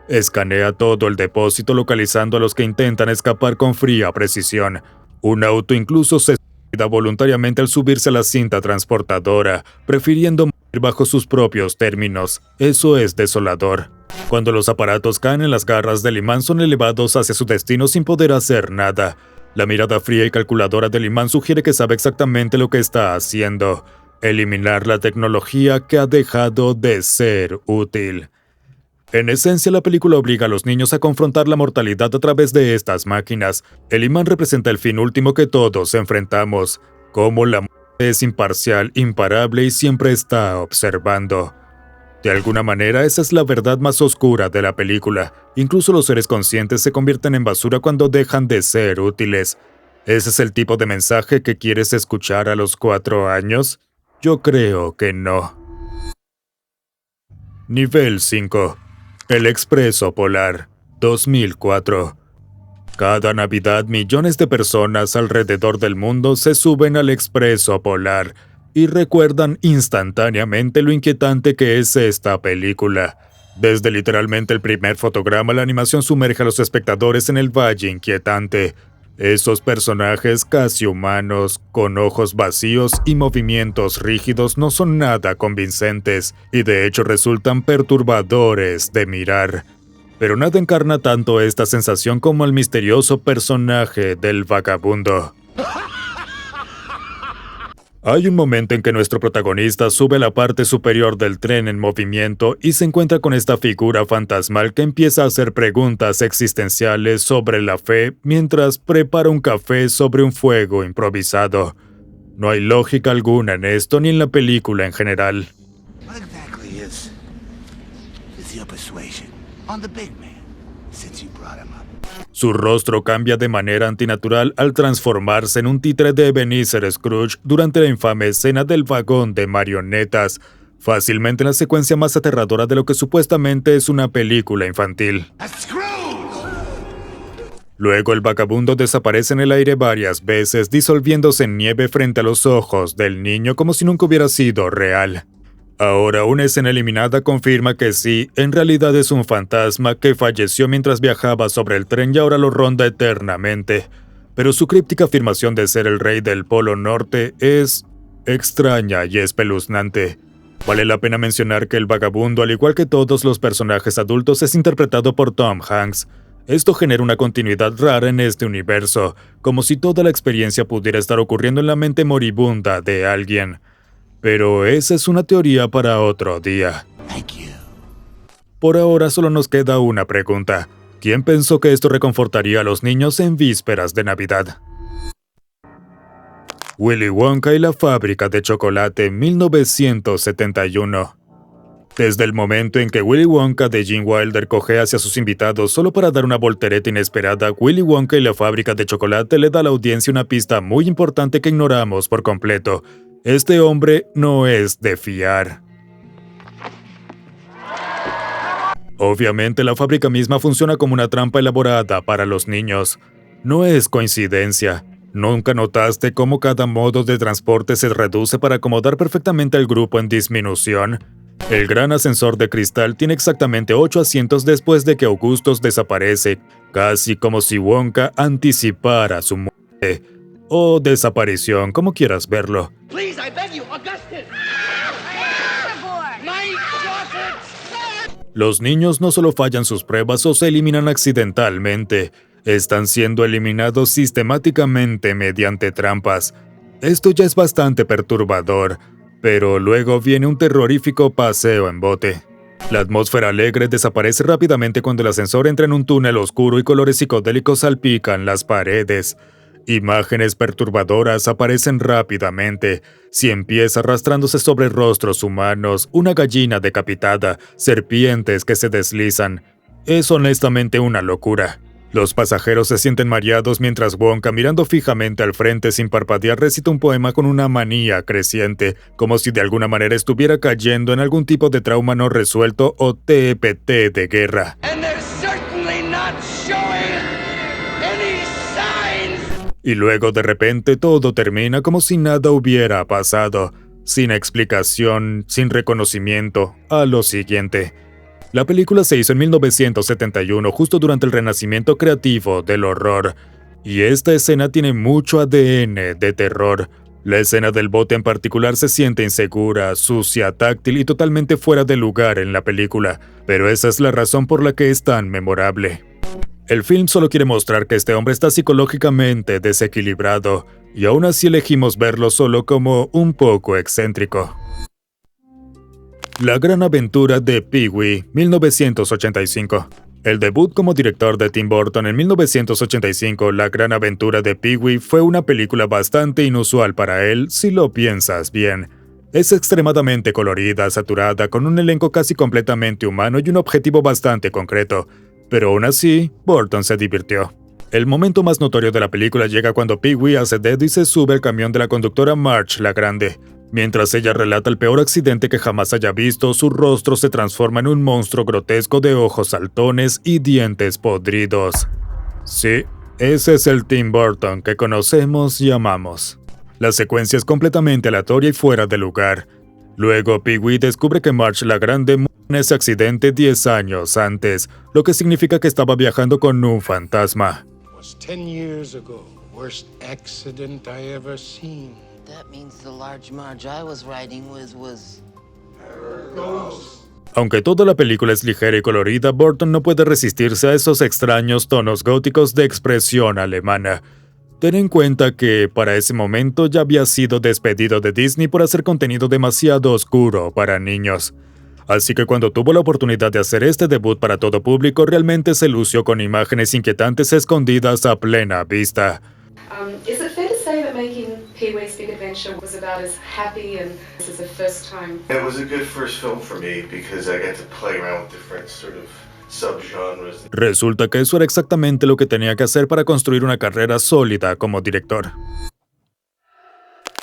Escanea todo el depósito localizando a los que intentan escapar con fría precisión. Un auto incluso se suicida voluntariamente al subirse a la cinta transportadora, prefiriendo morir bajo sus propios términos. Eso es desolador. Cuando los aparatos caen en las garras del imán, son elevados hacia su destino sin poder hacer nada. La mirada fría y calculadora del imán sugiere que sabe exactamente lo que está haciendo: eliminar la tecnología que ha dejado de ser útil. En esencia, la película obliga a los niños a confrontar la mortalidad a través de estas máquinas. El imán representa el fin último que todos enfrentamos, como la muerte es imparcial, imparable y siempre está observando. De alguna manera, esa es la verdad más oscura de la película. Incluso los seres conscientes se convierten en basura cuando dejan de ser útiles. ¿Ese es el tipo de mensaje que quieres escuchar a los 4 años? Yo creo que no. Nivel 5. El Expreso Polar, 2004. Cada Navidad, millones de personas alrededor del mundo se suben al Expreso Polar y recuerdan instantáneamente lo inquietante que es esta película. Desde literalmente el primer fotograma, la animación sumerge a los espectadores en el valle inquietante. Esos personajes casi humanos, con ojos vacíos y movimientos rígidos, no son nada convincentes, y de hecho resultan perturbadores de mirar. Pero nada encarna tanto esta sensación como el misterioso personaje del vagabundo. Hay un momento en que nuestro protagonista sube a la parte superior del tren en movimiento y se encuentra con esta figura fantasmal que empieza a hacer preguntas existenciales sobre la fe mientras prepara un café sobre un fuego improvisado. No hay lógica alguna en esto ni en la película en general. What exactly is your persuasion on the big man since you brought him up? Su rostro cambia de manera antinatural al transformarse en un títere de Ebenezer Scrooge durante la infame escena del vagón de marionetas, fácilmente la secuencia más aterradora de lo que supuestamente es una película infantil. Luego el vagabundo desaparece en el aire varias veces, disolviéndose en nieve frente a los ojos del niño como si nunca hubiera sido real. Ahora, una escena eliminada confirma que sí, en realidad es un fantasma que falleció mientras viajaba sobre el tren y ahora lo ronda eternamente. Pero su críptica afirmación de ser el rey del Polo Norte es extraña y espeluznante. Vale la pena mencionar que el vagabundo, al igual que todos los personajes adultos, es interpretado por Tom Hanks. Esto genera una continuidad rara en este universo, como si toda la experiencia pudiera estar ocurriendo en la mente moribunda de alguien. Pero esa es una teoría para otro día. Thank you. Por ahora solo nos queda una pregunta. ¿Quién pensó que esto reconfortaría a los niños en vísperas de Navidad? Willy Wonka y la fábrica de chocolate, 1971. Desde el momento en que Willy Wonka de Gene Wilder coge hacia sus invitados solo para dar una voltereta inesperada, Willy Wonka y la fábrica de chocolate le da a la audiencia una pista muy importante que ignoramos por completo. Este hombre no es de fiar. Obviamente la fábrica misma funciona como una trampa elaborada para los niños. No es coincidencia. ¿Nunca notaste cómo cada modo de transporte se reduce para acomodar perfectamente al grupo en disminución? El gran ascensor de cristal tiene exactamente 8 asientos después de que Augustus desaparece, casi como si Wonka anticipara su muerte. O desaparición, como quieras verlo. Please, I beg you, Augustus! My chocolates! Los niños no solo fallan sus pruebas o se eliminan accidentalmente, están siendo eliminados sistemáticamente mediante trampas. Esto ya es bastante perturbador, pero luego viene un terrorífico paseo en bote. La atmósfera alegre desaparece rápidamente cuando el ascensor entra en un túnel oscuro y colores psicodélicos salpican las paredes. Imágenes perturbadoras aparecen rápidamente. Cien pies arrastrándose sobre rostros humanos, una gallina decapitada, serpientes que se deslizan. Es honestamente una locura. Los pasajeros se sienten mareados mientras Wonka, mirando fijamente al frente sin parpadear, recita un poema con una manía creciente, como si de alguna manera estuviera cayendo en algún tipo de trauma no resuelto o TPT de guerra. Y luego de repente todo termina como si nada hubiera pasado, sin explicación, sin reconocimiento, a lo siguiente. La película se hizo en 1971, justo durante el renacimiento creativo del horror, y esta escena tiene mucho ADN de terror. La escena del bote en particular se siente insegura, sucia, táctil y totalmente fuera de lugar en la película, pero esa es la razón por la que es tan memorable. El film solo quiere mostrar que este hombre está psicológicamente desequilibrado, y aún así elegimos verlo solo como un poco excéntrico. La gran aventura de Pee-wee, 1985. El debut como director de Tim Burton en 1985, La gran aventura de Pee-wee, fue una película bastante inusual para él, si lo piensas bien. Es extremadamente colorida, saturada, con un elenco casi completamente humano y un objetivo bastante concreto. Pero aún así, Burton se divirtió. El momento más notorio de la película llega cuando Pee-wee hace dedo y se sube al camión de la conductora Marge la Grande. Mientras ella relata el peor accidente que jamás haya visto, su rostro se transforma en un monstruo grotesco de ojos saltones y dientes podridos. Sí, ese es el Tim Burton que conocemos y amamos. La secuencia es completamente aleatoria y fuera de lugar. Luego, Pee-wee descubre que Marge la Grande murió en ese accidente 10 años antes, lo que significa que estaba viajando con un fantasma. Aunque toda la película es ligera y colorida, Burton no puede resistirse a esos extraños tonos góticos de expresión alemana. Ten en cuenta que, para ese momento, ya había sido despedido de Disney por hacer contenido demasiado oscuro para niños. Así que cuando tuvo la oportunidad de hacer este debut para todo público, realmente se lució con imágenes inquietantes escondidas a plena vista. Is it fair to say that making Pee-wee's Big Adventure was about as happy and this is the first time? It was a good first film for me because I got to play around with different sort of subgenres. Resulta que eso era exactamente lo que tenía que hacer para construir una carrera sólida como director.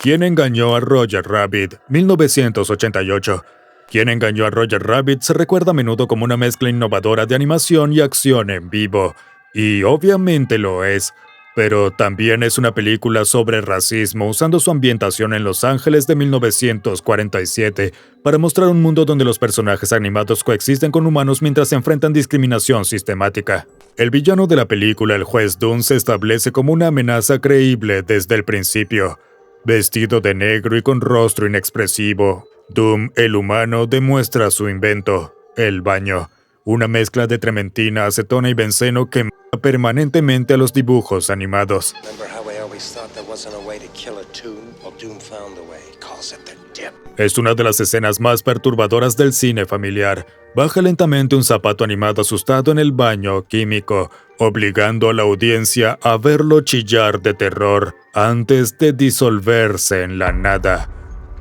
¿Quién engañó a Roger Rabbit? 1988. ¿Quién engañó a Roger Rabbit? Se recuerda a menudo como una mezcla innovadora de animación y acción en vivo. Y obviamente lo es. Pero también es una película sobre racismo, usando su ambientación en Los Ángeles de 1947 para mostrar un mundo donde los personajes animados coexisten con humanos mientras se enfrentan discriminación sistemática. El villano de la película, el juez Dunn, se establece como una amenaza creíble desde el principio. Vestido de negro y con rostro inexpresivo, Doom, el humano, demuestra su invento, el baño, una mezcla de trementina, acetona y benceno que mata permanentemente a los dibujos animados. Remember how we always thought there wasn't a way to kill a tune? Well, Doom found a way. He calls it the dip. Es una de las escenas más perturbadoras del cine familiar. Baja lentamente un zapato animado asustado en el baño químico, obligando a la audiencia a verlo chillar de terror antes de disolverse en la nada.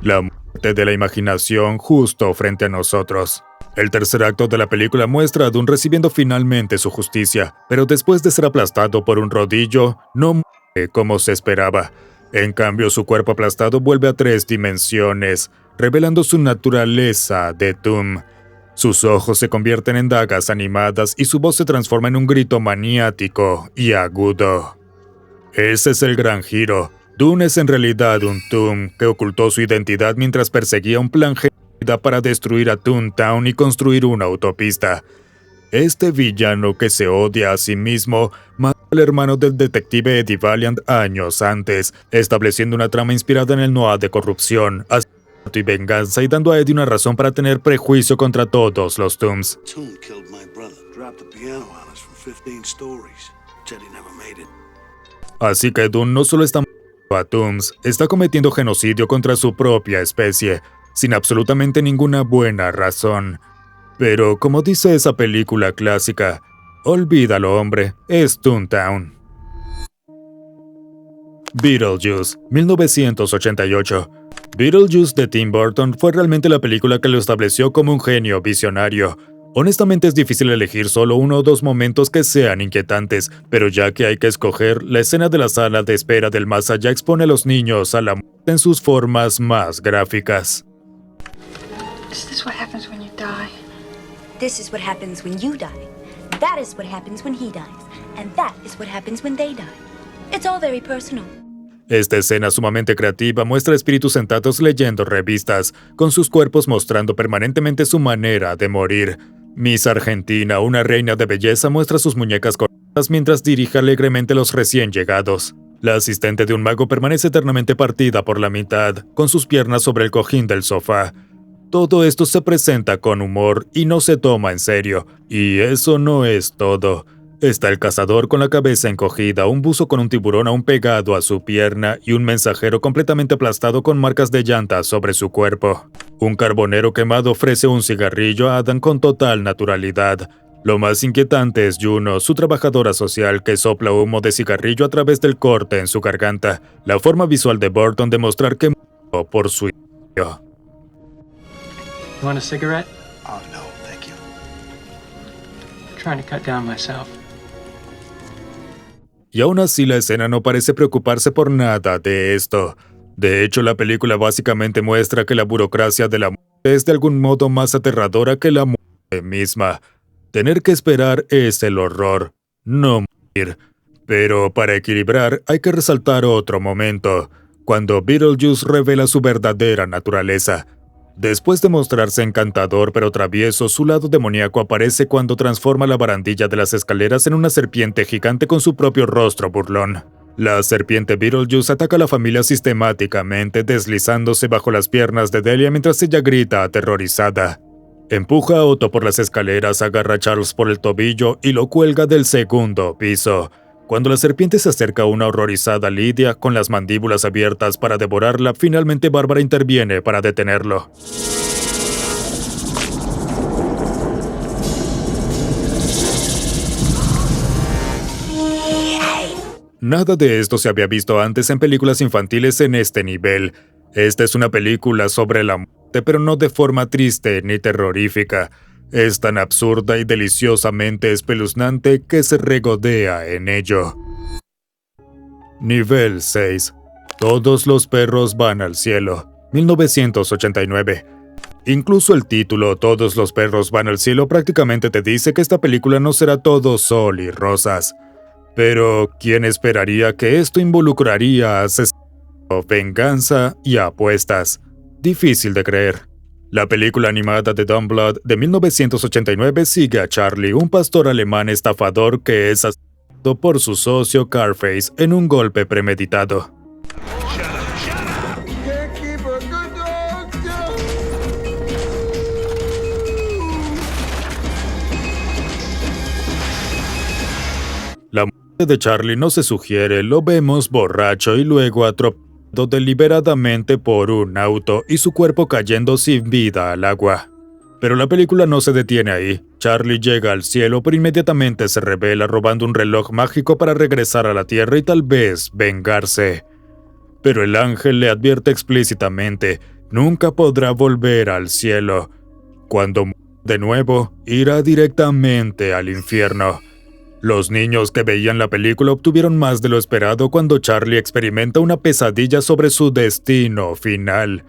La muerte de la imaginación justo frente a nosotros. El tercer acto de la película muestra a Dune recibiendo finalmente su justicia, pero después de ser aplastado por un rodillo, no muere como se esperaba. En cambio, su cuerpo aplastado vuelve a 3 dimensiones, revelando su naturaleza de Doom. Sus ojos se convierten en dagas animadas y su voz se transforma en un grito maniático y agudo. Ese es el gran giro. Dune es en realidad un Doom que ocultó su identidad mientras perseguía un plan genocida para destruir a Toontown y construir una autopista. Este villano que se odia a sí mismo mató al hermano del detective Eddie Valiant años antes, estableciendo una trama inspirada en el noir de corrupción, asesinato y venganza y dando a Eddie una razón para tener prejuicio contra todos los Dooms. Toon killed my brother, dropped the piano on us from 15 stories. Said he never made it. Así que Dune no solo está matando a Dooms, está cometiendo genocidio contra su propia especie, sin absolutamente ninguna buena razón. Pero como dice esa película clásica, olvídalo hombre, es Toontown. Beetlejuice, 1988. Beetlejuice de Tim Burton fue realmente la película que lo estableció como un genio visionario. Honestamente es difícil elegir solo 1 o 2 momentos que sean inquietantes, pero ya que hay que escoger, la escena de la sala de espera del más allá expone a los niños a la muerte en sus formas más gráficas. Is this what happens when you die? This is what happens when you die. That is what happens when he dies. And that is what happens when they die. It's all very personal. Esta escena sumamente creativa muestra espíritus sentados leyendo revistas, con sus cuerpos mostrando permanentemente su manera de morir. Miss Argentina, una reina de belleza, muestra sus muñecas cortadas mientras dirige alegremente a los recién llegados. La asistente de un mago permanece eternamente partida por la mitad, con sus piernas sobre el cojín del sofá. Todo esto se presenta con humor y no se toma en serio. Y eso no es todo. Está el cazador con la cabeza encogida, un buzo con un tiburón aún pegado a su pierna y un mensajero completamente aplastado con marcas de llantas sobre su cuerpo. Un carbonero quemado ofrece un cigarrillo a Adam con total naturalidad. Lo más inquietante es Juno, su trabajadora social que sopla humo de cigarrillo a través del corte en su garganta. La forma visual de Burton de mostrar que murió por su hijo. You want a cigarette? Oh, no, thank you. I'm trying to cut down myself. Y aún así la escena no parece preocuparse por nada de esto. De hecho, la película básicamente muestra que la burocracia de la muerte es de algún modo más aterradora que la muerte misma. Tener que esperar es el horror, no morir. Pero para equilibrar hay que resaltar otro momento, cuando Beetlejuice revela su verdadera naturaleza. Después de mostrarse encantador pero travieso, su lado demoníaco aparece cuando transforma la barandilla de las escaleras en una serpiente gigante con su propio rostro burlón. La serpiente Beetlejuice ataca a la familia sistemáticamente, deslizándose bajo las piernas de Delia mientras ella grita aterrorizada. Empuja a Otto por las escaleras, agarra a Charles por el tobillo y lo cuelga del 2º piso. Cuando la serpiente se acerca a una horrorizada Lydia con las mandíbulas abiertas para devorarla, finalmente Bárbara interviene para detenerlo. Nada de esto se había visto antes en películas infantiles en este nivel. Esta es una película sobre la muerte, pero no de forma triste ni terrorífica. Es tan absurda y deliciosamente espeluznante que se regodea en ello. Nivel 6. Todos los perros van al cielo. 1989. Incluso el título Todos los perros van al cielo prácticamente te dice que esta película no será todo sol y rosas. Pero, ¿quién esperaría que esto involucraría asesinato, venganza y apuestas? Difícil de creer. La película animada de Dumb Blood de 1989 sigue a Charlie, un pastor alemán estafador que es asesinado por su socio Carface en un golpe premeditado. La muerte de Charlie no se sugiere, lo vemos borracho y luego atropellado deliberadamente por un auto y su cuerpo cayendo sin vida al agua. Pero la película no se detiene ahí. Charlie llega al cielo, pero inmediatamente se revela robando un reloj mágico para regresar a la Tierra y tal vez vengarse. Pero el ángel le advierte explícitamente, nunca podrá volver al cielo. Cuando muera de nuevo, irá directamente al infierno. Los niños que veían la película obtuvieron más de lo esperado cuando Charlie experimenta una pesadilla sobre su destino final.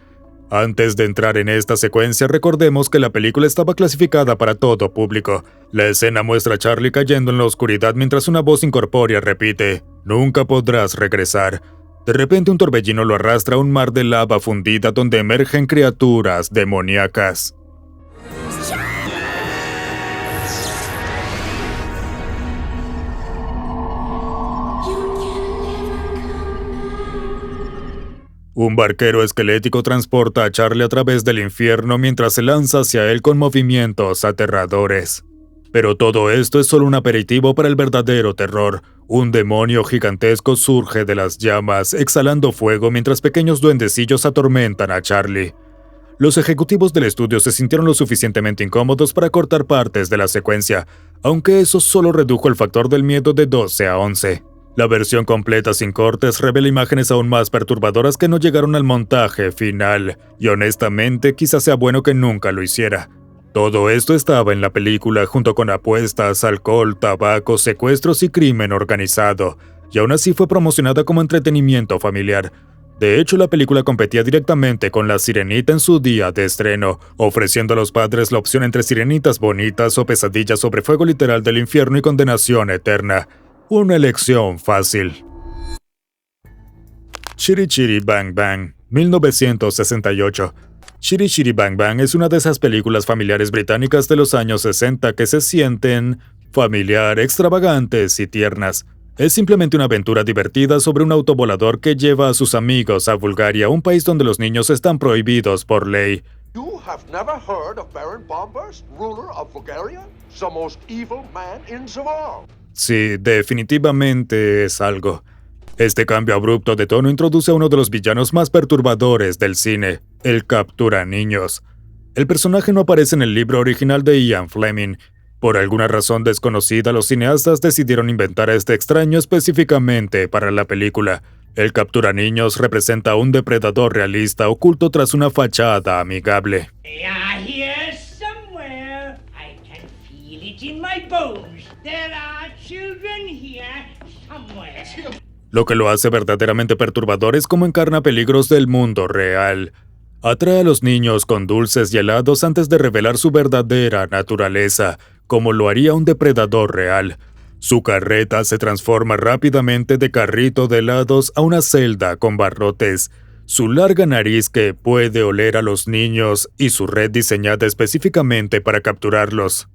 Antes de entrar en esta secuencia, recordemos que la película estaba clasificada para todo público. La escena muestra a Charlie cayendo en la oscuridad mientras una voz incorpórea repite, «Nunca podrás regresar». De repente un torbellino lo arrastra a un mar de lava fundida donde emergen criaturas demoníacas. Un barquero esquelético transporta a Charlie a través del infierno mientras se lanza hacia él con movimientos aterradores. Pero todo esto es solo un aperitivo para el verdadero terror. Un demonio gigantesco surge de las llamas, exhalando fuego mientras pequeños duendecillos atormentan a Charlie. Los ejecutivos del estudio se sintieron lo suficientemente incómodos para cortar partes de la secuencia, aunque eso solo redujo el factor del miedo de 12 a 11. La versión completa sin cortes revela imágenes aún más perturbadoras que no llegaron al montaje final, y honestamente quizás sea bueno que nunca lo hiciera. Todo esto estaba en la película junto con apuestas, alcohol, tabaco, secuestros y crimen organizado, y aún así fue promocionada como entretenimiento familiar. De hecho, la película competía directamente con La Sirenita en su día de estreno, ofreciendo a los padres la opción entre sirenitas bonitas o pesadillas sobre fuego literal del infierno y condenación eterna. Una elección fácil. Chitty Chitty Bang Bang, 1968. Chitty Chitty Bang Bang es una de esas películas familiares británicas de los años 60 que se sienten familiar, extravagantes y tiernas. Es simplemente una aventura divertida sobre un autovolador que lleva a sus amigos a Bulgaria, un país donde los niños están prohibidos por ley. You have never heard of Baron Bombers, ruler of Bulgaria? The most evil man in the world. Sí, definitivamente es algo. Este cambio abrupto de tono introduce a uno de los villanos más perturbadores del cine, el capturaniños. El personaje no aparece en el libro original de Ian Fleming. Por alguna razón desconocida, los cineastas decidieron inventar a este extraño específicamente para la película. El capturaniños representa a un depredador realista oculto tras una fachada amigable. They are here somewhere. I can feel it in my bones. There are children here somewhere. Lo que lo hace verdaderamente perturbador es cómo encarna peligros del mundo real. Atrae a los niños con dulces y helados antes de revelar su verdadera naturaleza, como lo haría un depredador real. Su carreta se transforma rápidamente de carrito de helados a una celda con barrotes. Su larga nariz que puede oler a los niños y su red diseñada específicamente para capturarlos.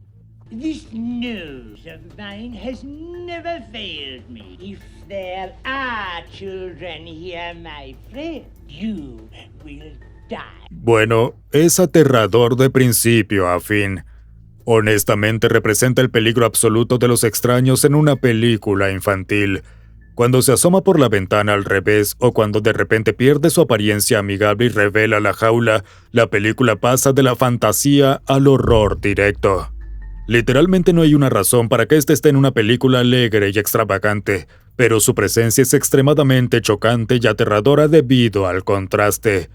This nose of mine has never failed me. If there are children here, my friend, you will die. Bueno, es aterrador de principio a fin. Honestamente representa el peligro absoluto de los extraños en una película infantil. Cuando se asoma por la ventana al revés o cuando de repente pierde su apariencia amigable y revela la jaula, la película pasa de la fantasía al horror directo. Literalmente no hay una razón para que este esté en una película alegre y extravagante, pero su presencia es extremadamente chocante y aterradora debido al contraste.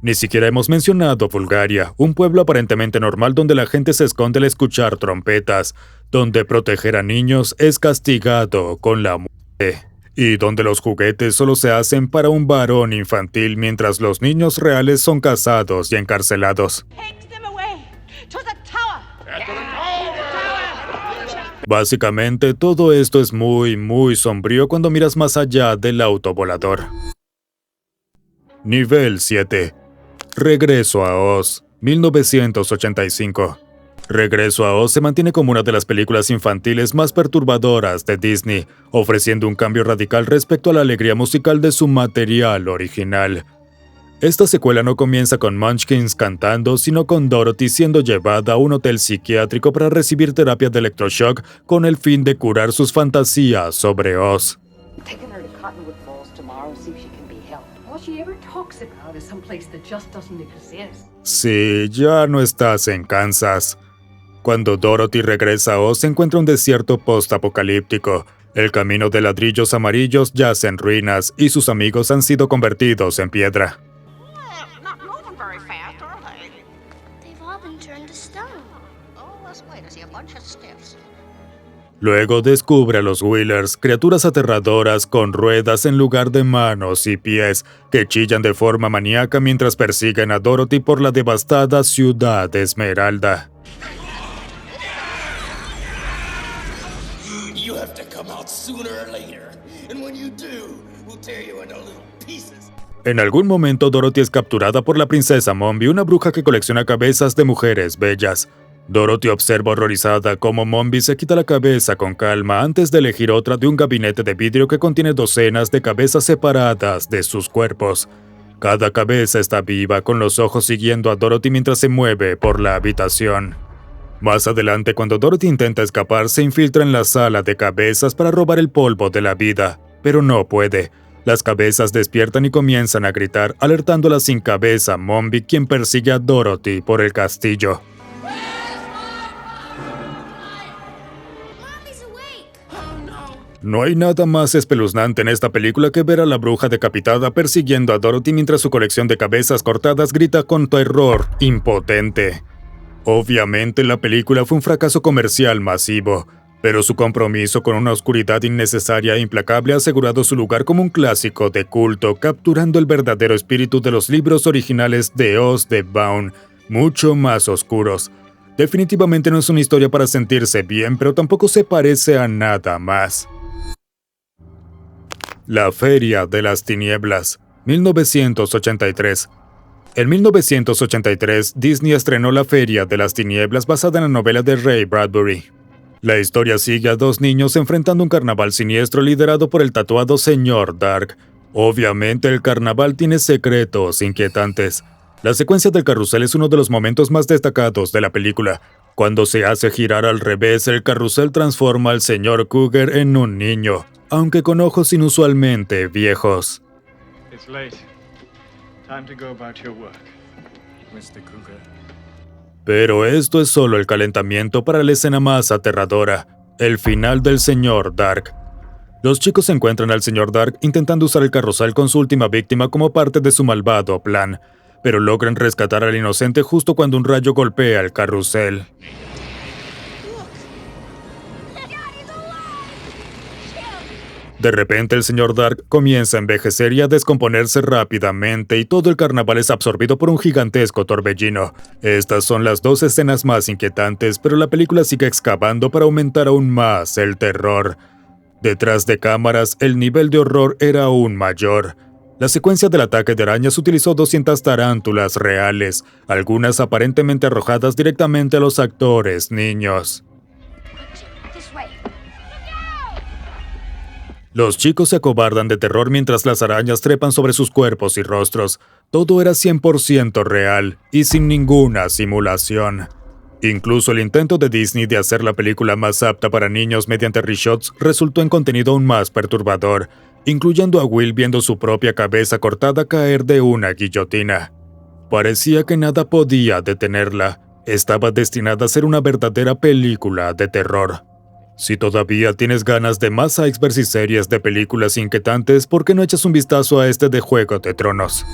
Ni siquiera hemos mencionado Bulgaria, un pueblo aparentemente normal donde la gente se esconde al escuchar trompetas, donde proteger a niños es castigado con la muerte, y donde los juguetes solo se hacen para un varón infantil mientras los niños reales son cazados y encarcelados. Básicamente, todo esto es muy sombrío cuando miras más allá del autovolador. Nivel 7. Regreso a Oz, 1985. Regreso a Oz se mantiene como una de las películas infantiles más perturbadoras de Disney, ofreciendo un cambio radical respecto a la alegría musical de su material original. Esta secuela no comienza con Munchkins cantando, sino con Dorothy siendo llevada a un hotel psiquiátrico para recibir terapia de electroshock con el fin de curar sus fantasías sobre Oz. Taking her to Cottonwood Falls tomorrow, see if she can be helped. Well, place that just doesn't exist. Sí, ya no estás en Kansas. Cuando Dorothy regresa a Oz, encuentra un desierto post-apocalíptico. El camino de ladrillos amarillos yace en ruinas y sus amigos han sido convertidos en piedra. Not moving very fast, are they? They've all been turned to stone. Oh, let's wait and see a bunch of stiffs. Luego descubre a los Wheelers, criaturas aterradoras con ruedas en lugar de manos y pies, que chillan de forma maníaca mientras persiguen a Dorothy por la devastada ciudad de Esmeralda. You have to come out sooner or later, and when you do, we'll tear you into little pieces. En algún momento Dorothy es capturada por la princesa Mombi, una bruja que colecciona cabezas de mujeres bellas. Dorothy observa horrorizada cómo Mombi se quita la cabeza con calma antes de elegir otra de un gabinete de vidrio que contiene docenas de cabezas separadas de sus cuerpos. Cada cabeza está viva, con los ojos siguiendo a Dorothy mientras se mueve por la habitación. Más adelante, cuando Dorothy intenta escapar, se infiltra en la sala de cabezas para robar el polvo de la vida, pero no puede. Las cabezas despiertan y comienzan a gritar, alertando a la sin cabeza Mombi, quien persigue a Dorothy por el castillo. No hay nada más espeluznante en esta película que ver a la bruja decapitada persiguiendo a Dorothy mientras su colección de cabezas cortadas grita con terror impotente. Obviamente la película fue un fracaso comercial masivo, pero su compromiso con una oscuridad innecesaria e implacable ha asegurado su lugar como un clásico de culto, capturando el verdadero espíritu de los libros originales de Oz de Vaughn, mucho más oscuros. Definitivamente no es una historia para sentirse bien, pero tampoco se parece a nada más. La Feria de las Tinieblas, 1983. En 1983, Disney estrenó La Feria de las Tinieblas basada en la novela de Ray Bradbury. La historia sigue a dos niños enfrentando un carnaval siniestro liderado por el tatuado Señor Dark. Obviamente el carnaval tiene secretos inquietantes. La secuencia del carrusel es uno de los momentos más destacados de la película. Cuando se hace girar al revés, el carrusel transforma al Sr. Cougar en un niño, aunque con ojos inusualmente viejos. It's late. Time to go about your work, Mr. Cougar. Pero esto es solo el calentamiento para la escena más aterradora, el final del Sr. Dark. Los chicos encuentran al Sr. Dark intentando usar el carrusel con su última víctima como parte de su malvado plan, pero logran rescatar al inocente justo cuando un rayo golpea el carrusel. De repente el Sr. Dark comienza a envejecer y a descomponerse rápidamente y todo el carnaval es absorbido por un gigantesco torbellino. Estas son las dos escenas más inquietantes, pero la película sigue excavando para aumentar aún más el terror. Detrás de cámaras, el nivel de horror era aún mayor. La secuencia del ataque de arañas utilizó 200 tarántulas reales, algunas aparentemente arrojadas directamente a los actores niños. Los chicos se acobardan de terror mientras las arañas trepan sobre sus cuerpos y rostros. Todo era 100% real y sin ninguna simulación. Incluso el intento de Disney de hacer la película más apta para niños mediante reshots resultó en contenido aún más perturbador, incluyendo a Will viendo su propia cabeza cortada caer de una guillotina. Parecía que nada podía detenerla. Estaba destinada a ser una verdadera película de terror. Si todavía tienes ganas de más icebergs y series de películas inquietantes, ¿por qué no echas un vistazo a este de Juego de Tronos?